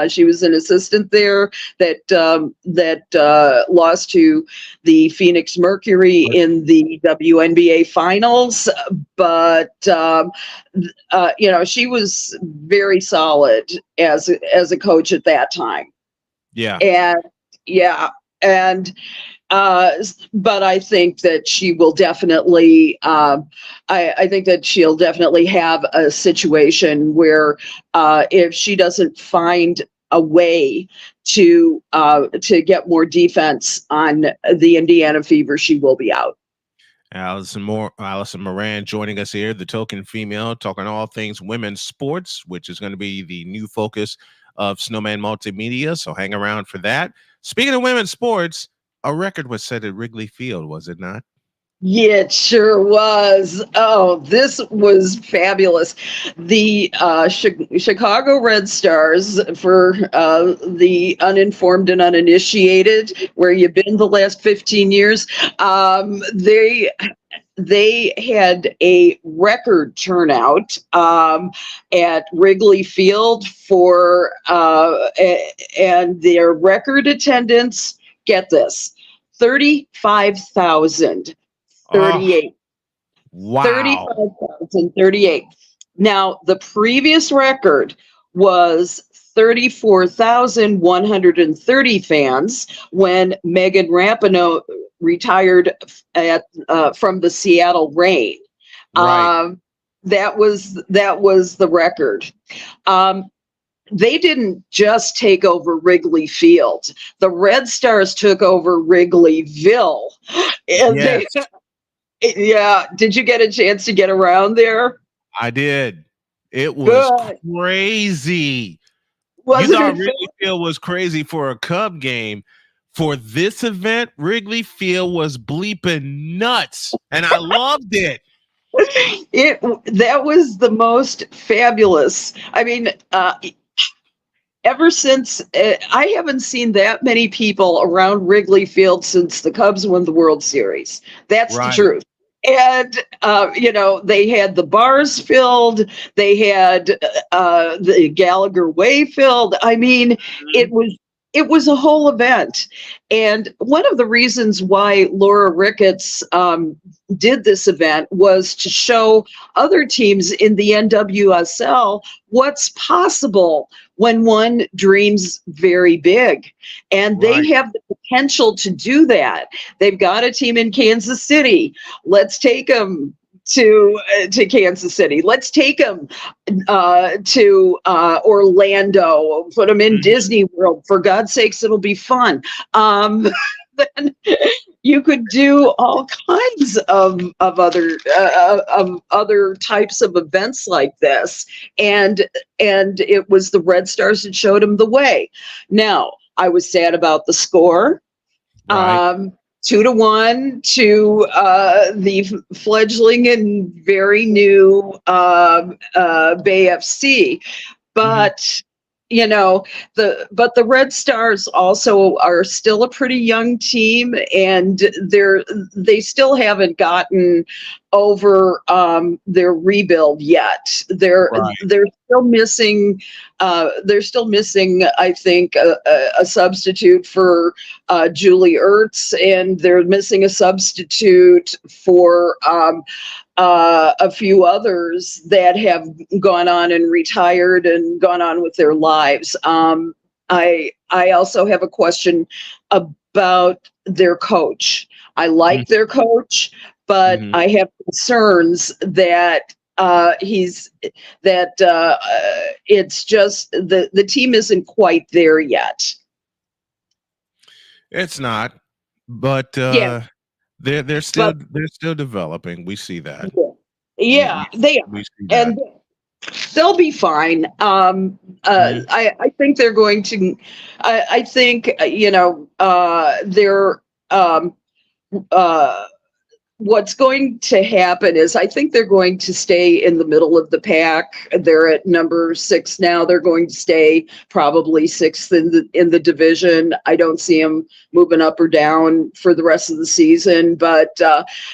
She was an assistant there that lost to the Phoenix Mercury in the WNBA finals. But she was very solid as a coach at that time. But I think that she will definitely I think that she'll definitely have a situation where if she doesn't find a way to get more defense on the Indiana Fever, she will be out. Allison Moran joining us here, the token female, talking all things women's sports, which is going to be the new focus of Snowman Multimedia. So hang around for that. Speaking of women's sports, a record was set at Wrigley Field, was it not? Yeah, it sure was. Oh, this was fabulous. The Chicago Red Stars, for the uninformed and uninitiated, where you've been the last 15 years, they had a record turnout at Wrigley Field for and their record attendance, get this, 35,038. Wow. 35,038. Now, the previous record was 34,130 fans when Megan Rapinoe retired from the Seattle Reign. That was the record. They didn't just take over Wrigley Field. The Red Stars took over Wrigleyville. And did you get a chance to get around there? I did. It was crazy. You thought Wrigley Field was crazy for a Cub game. For this event, Wrigley Field was bleeping nuts, and I loved it. That was the most fabulous. I mean, ever since I haven't seen that many people around Wrigley Field since the Cubs won the World Series. That's the truth. And they had the bars filled. They had the Gallagher Way filled. I mean, it was a whole event. And one of the reasons why Laura Ricketts did this event was to show other teams in the NWSL what's possible when one dreams very big. And they have the potential to do that. They've got a team in Kansas City. Let's take them to Kansas City. Let's take them to Orlando. Put them in Disney World. For God's sakes, it'll be fun. Then you could do all kinds of other types of events like this, and it was the Red Stars that showed them the way. Now, I was sad about the score. 2-1 to the fledgling and very new Bay FC. But but the Red Stars also are still a pretty young team, and they still haven't gotten over their rebuild yet. They're still missing. They're still missing, I think, a substitute for Julie Ertz, and they're missing a substitute for a few others that have gone on and retired and gone on with their lives. I also have a question about their coach. I like their coach, but I have concerns that it's just the team isn't quite there yet. It's not, but they're still developing. We see that. Yeah, they are, and they'll be fine. I think they're going to. I think they're. What's going to happen is I think they're going to stay in the middle of the pack. They're at number 6 now. They're going to stay probably 6th in the division. I don't see them moving up or down for the rest of the season, but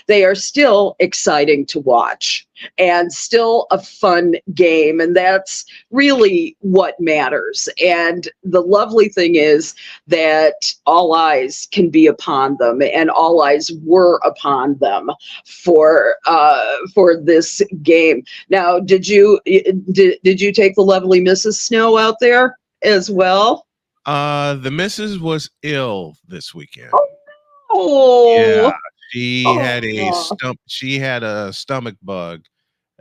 they are still exciting to watch and still a fun game. And that's really what matters. And the lovely thing is that all eyes can be upon them, and all eyes were upon them for this game. Now, did you take the lovely Mrs. Snow out there as well? The missus was ill this weekend. Oh, yeah, she had a stomach bug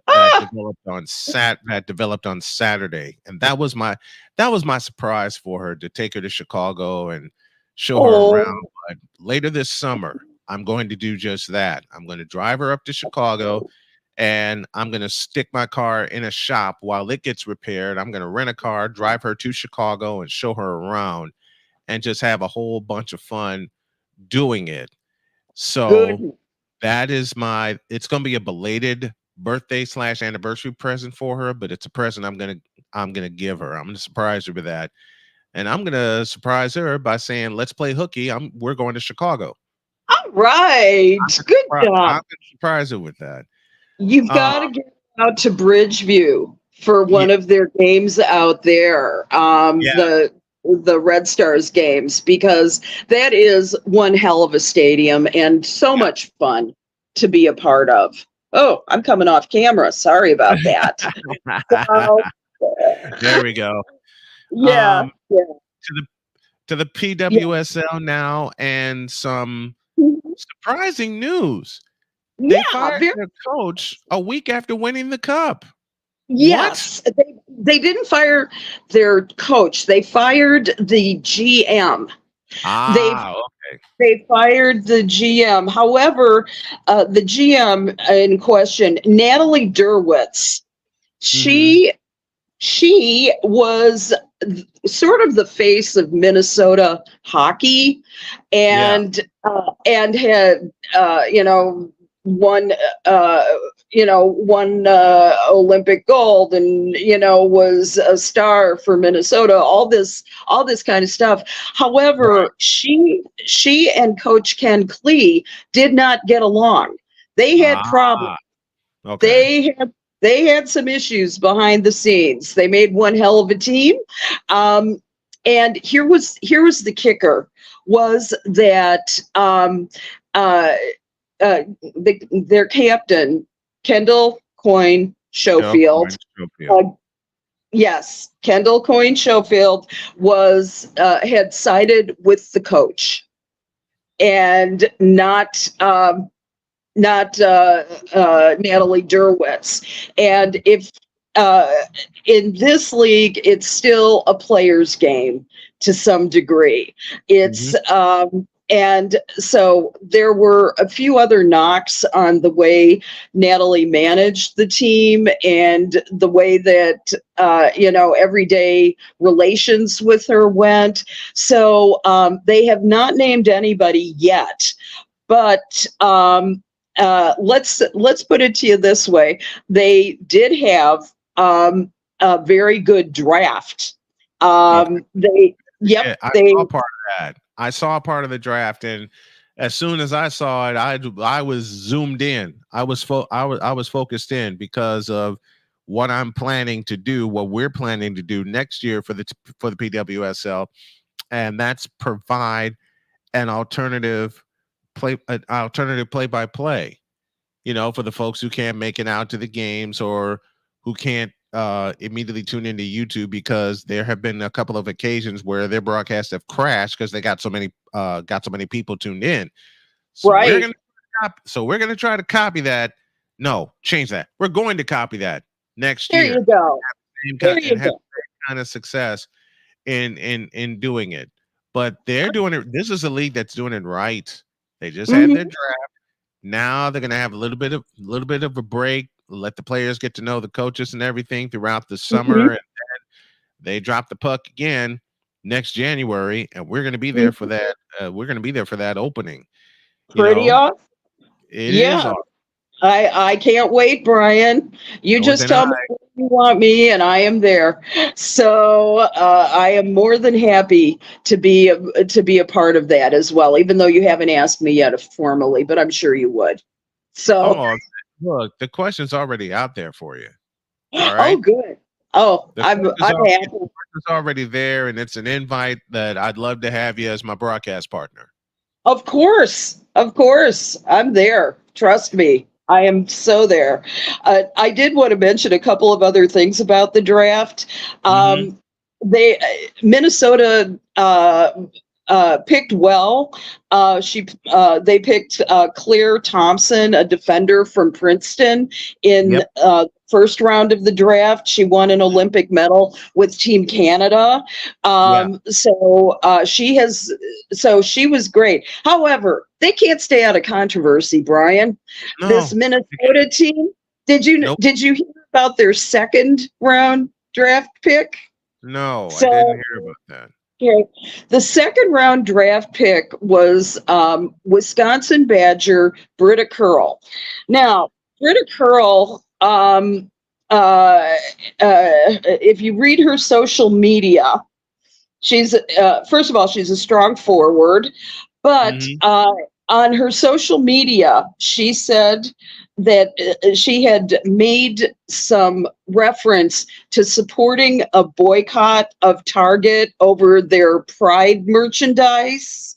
that developed on Saturday, and that was my surprise for her, to take her to Chicago and show her around. But later this summer, I'm going to do just that. I'm going to drive her up to Chicago, and I'm going to stick my car in a shop while it gets repaired. I'm going to rent a car, drive her to Chicago, and show her around, and just have a whole bunch of fun doing it. So that is it's going to be a belated birthday / anniversary present for her, but it's a present I'm gonna give her. I'm gonna surprise her with that, and I'm gonna surprise her by saying, "Let's play hooky. We're going to Chicago." All right, good job. I'm gonna surprise her with that. You've got to get out to Bridgeview for one of their games out there. The Red Stars games, because that is one hell of a stadium and so much fun to be a part of. Oh, I'm coming off camera. Sorry about that. There we go. Yeah. To the PWSL now, and some surprising news. They fired their coach a week after winning the cup. Yes, they didn't fire their coach. They fired the GM. They fired the GM. However, the GM in question, Natalie Derwitz, she was sort of the face of Minnesota hockey, and had won Olympic gold, and was a star for Minnesota, all this kind of stuff. However, she and Coach Ken Klee did not get along. They had problems. They had some issues behind the scenes. They made one hell of a team. And here was the kicker, was that their captain, Kendall Coyne Schofield. Yes, Kendall Coyne Schofield had sided with the coach, and not Natalie Derwitz. And if in this league, it's still a player's game to some degree. It's and so there were a few other knocks on the way Natalie managed the team, and the way that everyday relations with her went. So they have not named anybody yet, but let's put it to you this way: they did have a very good draft They, Yeah, I saw part of that. I saw part of the draft, and as soon as I saw it, I was zoomed in. I was focused in because of what I'm planning to do, what we're planning to do next year for the PWSL, and that's provide an alternative play-by-play. You know, for the folks who can't make it out to the games or who can't immediately tune into YouTube, because there have been a couple of occasions where their broadcasts have crashed because they got so many people tuned in. So we're gonna try to copy that. No, change that. We're going to copy that next year. There you go. Have the same kind of success in doing it. But they're doing it. This is a league that's doing it right. They just had their draft. Now they're going to have a little bit of a break, let the players get to know the coaches and everything throughout the summer, and then they drop the puck again next January, and we're going to be there for that. We're going to be there for that opening. Pretty awesome. It is awesome. I can't wait, Brian. You just tell me where you want me, and I am there. So I am more than happy to be a part of that as well, even though you haven't asked me yet formally, but I'm sure you would. So look, the question's already out there for you. All right? Oh, good. Oh, I'm happy. It's already there, and it's an invite that I'd love to have you as my broadcast partner. Of course, I'm there. Trust me. I am so there. I did want to mention a couple of other things about the draft. Minnesota picked well. They picked Claire Thompson, a defender from Princeton, in first round of the draft. She won an Olympic medal with Team Canada. So she was great. However, they can't stay out of controversy, Brian. No. This Minnesota team, did you hear about their second round draft pick? No, I didn't hear about that. Okay. The second round draft pick was Wisconsin Badger Britta Curl. Now, Britta Curl, if you read her social media, she's first of all, she's a strong forward, but on her social media, she said that she had made some reference to supporting a boycott of Target over their Pride merchandise.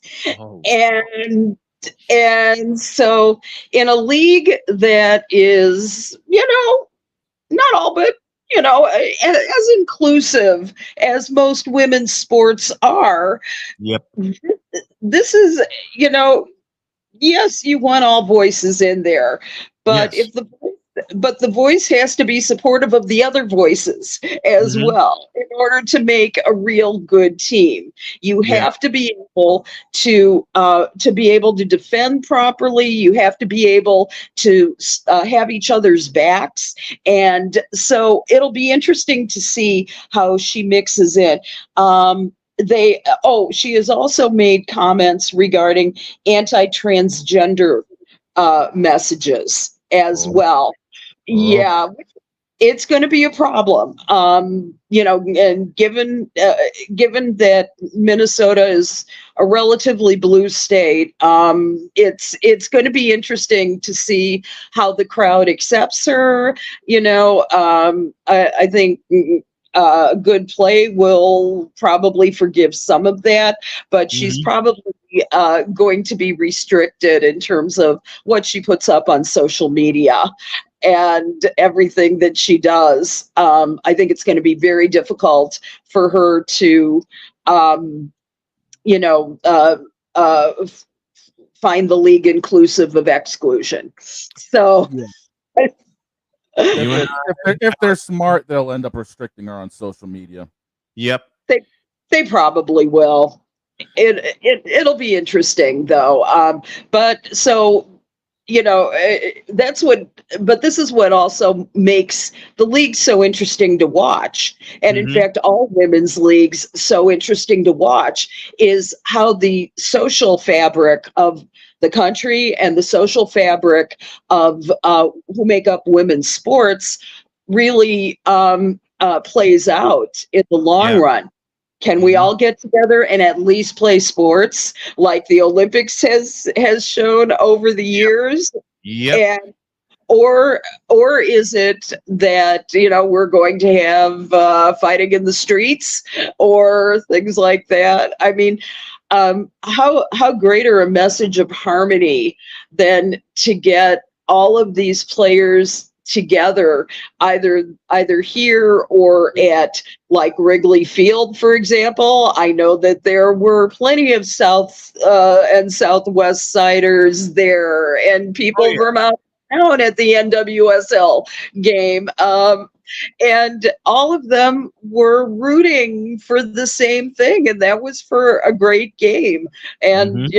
And so in a league that is, not all, but, as inclusive as most women's sports are, this is, yes, you want all voices in there, but but the voice has to be supportive of the other voices as well in order to make a real good team. You have to be able to defend properly. You have to be able to have each other's backs, and so it'll be interesting to see how she mixes in. She has also made comments regarding anti-transgender messages as well. Yeah, it's going to be a problem. And given that Minnesota is a relatively blue state, it's going to be interesting to see how the crowd accepts her. I think Good Play will probably forgive some of that, but she's probably going to be restricted in terms of what she puts up on social media and everything that she does. I think it's going to be very difficult for her to, find the league inclusive of exclusion. So. If they're smart, they'll end up restricting her on social media. Yep. They probably will. It'll be interesting though. But this is what also makes the league so interesting to watch. And in fact, all women's leagues so interesting to watch is how the social fabric of the country and the social fabric of who make up women's sports really plays out in the long run. Can we all get together and at least play sports like the Olympics has shown over the years? Yep. And or is it that we're going to have fighting in the streets or things like that? I mean, how greater a message of harmony than to get all of these players together, either here or at like Wrigley Field, for example. I know that there were plenty of South and Southwest siders there, and people from out town at the NWSL game. And all of them were rooting for the same thing, and that was for a great game. And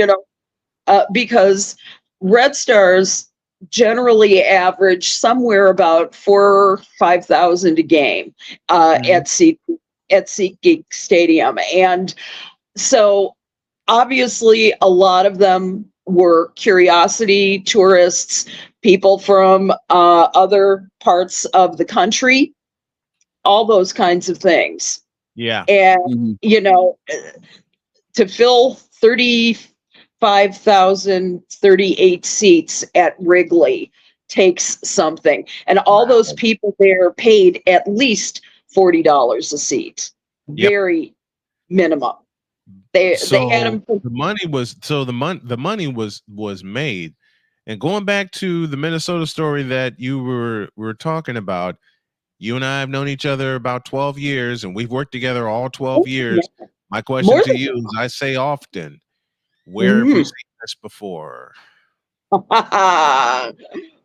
because Red Stars generally average somewhere about 4,000 or 5,000 a game at SeatGeek Stadium, and so obviously a lot of them were curiosity tourists, people from other parts of the country, all those kinds of things. Yeah. And to fill 35,038 seats at Wrigley takes something. And all those people there paid at least $40 a seat. Yep. Very minimum. They had them. The money was made. And going back to the Minnesota story that you were talking about, you and I have known each other about 12 years, and we've worked together all 12 years. Yeah. My question to you is, I say often, where have we seen this before?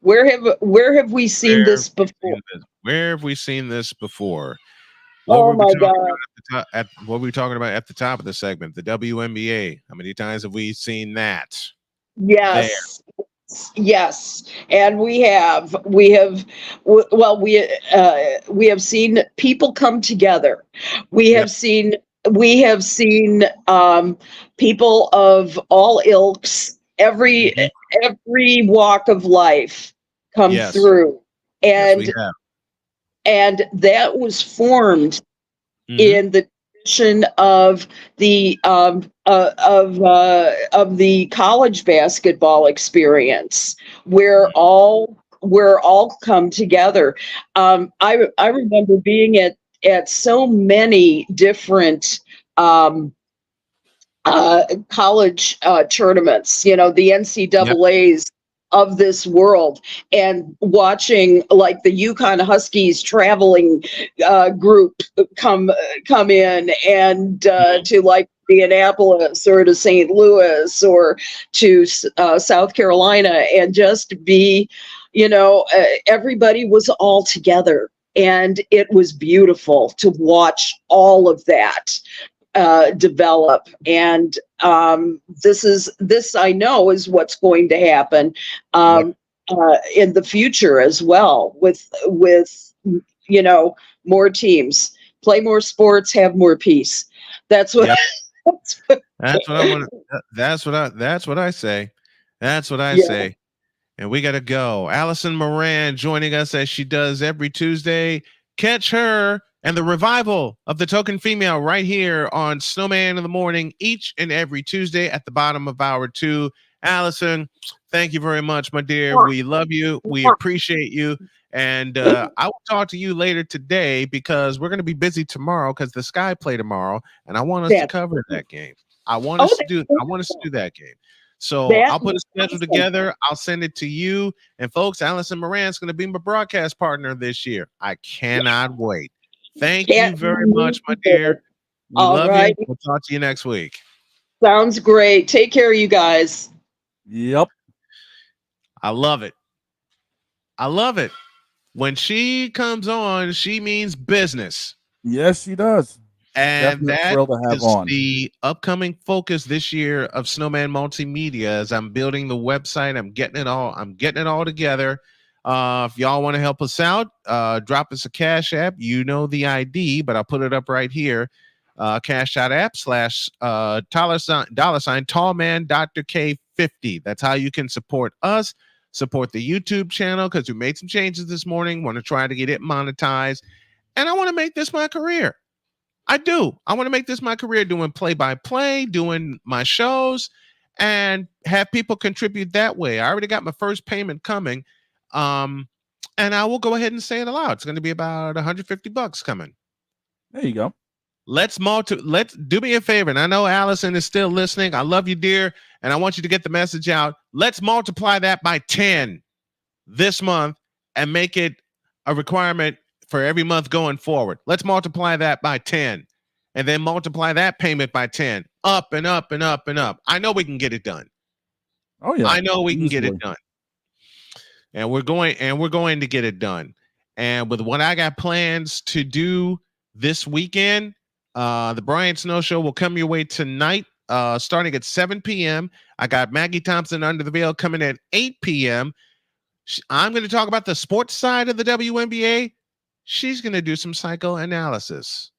Where have we seen this before? Where have we seen this before? Oh my God! What were we talking about at the top of the segment? The WNBA. How many times have we seen that? Yes. There. Yes, and we have seen people come together. We have seen people of all ilks, every walk of life come through, and that was formed in the tradition of the college basketball experience, where all come together. I remember being at so many different college tournaments, the NCAAs of this world, and watching like the Yukon Huskies traveling group come in, and to like Indianapolis or to St. Louis or to South Carolina, and just be, everybody was all together, and it was beautiful to watch all of that develop. And this I know is what's going to happen in the future as well, with more teams, play more sports, have more peace. That's what that's what I want. That's what I say. Say. And we got to go. Allison Moran joining us as she does every Tuesday. Catch her and the revival of the Token Female right here on Snowman in the Morning each and every Tuesday at the bottom of hour 2. Allison, thank you very much, my dear. We love you. We appreciate you. And I will talk to you later today, because we're going to be busy tomorrow because the Sky play tomorrow, and I want us to cover that game. I want us to do that game. So I'll put a schedule together. I'll send it to you. And folks, Allison Moran's going to be my broadcast partner this year. I cannot wait. Thank you very much, my dear. We love you. We'll talk to you next week. Sounds great. Take care, you guys. Yep. I love it. When she comes on, she means business. Yes, she does. And that is the upcoming focus this year of Snowman Multimedia. As I'm building the website, I'm getting it all together. If y'all want to help us out, drop us a Cash App. You know the ID, but I'll put it up right here. Cash.app / $ Tallman Dr. K50. That's how you can support us. Support the YouTube channel, because we made some changes this morning. Want to try to get it monetized, and I want to make this my career. I do. I want to make this my career, doing play-by-play, doing my shows, and have people contribute that way. I already got my first payment coming, and I will go ahead and say it aloud. It's going to be about $150 coming. There you go. Let's do me a favor. And I know Allison is still listening. I love you, dear. And I want you to get the message out. Let's multiply that by 10 this month and make it a requirement for every month going forward. Let's multiply that by 10 and then multiply that payment by 10, up and up and up and up. I know we can get it done. Oh yeah. I know we can get it done. And we're going to get it done. And with what I got plans to do this weekend, the Brian Snow Show will come your way tonight, starting at 7 p.m. I got Maggie Thompson Under the Veil coming at 8 p.m. I'm going to talk about the sports side of the WNBA. She's going to do some psychoanalysis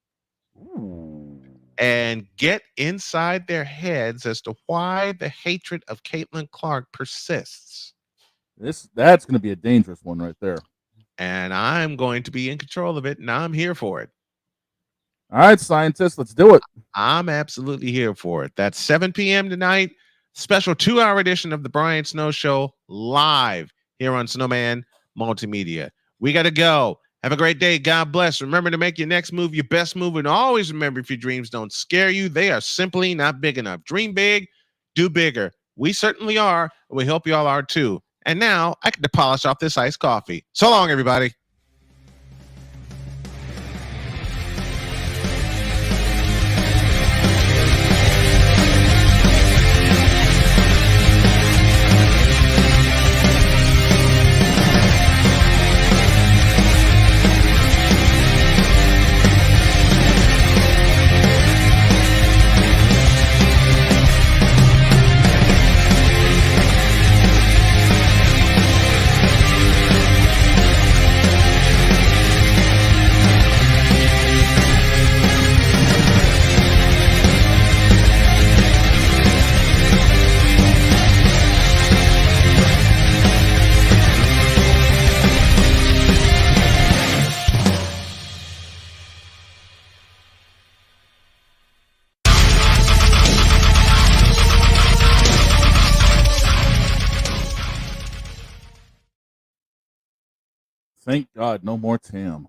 and get inside their heads as to why the hatred of Caitlin Clark persists. That's going to be a dangerous one right there. And I'm going to be in control of it, and I'm here for it. All right, scientists, let's do it. I'm absolutely here for it. That's 7 p.m. tonight. Special 2-hour edition of the Brian Snow Show live here on Snowman Multimedia. We got to go. Have a great day. God bless. Remember to make your next move your best move. And always remember, if your dreams don't scare you, they are simply not big enough. Dream big, do bigger. We certainly are. And we hope you all are too. And now I get to polish off this iced coffee. So long, everybody. Thank God, no more Tim.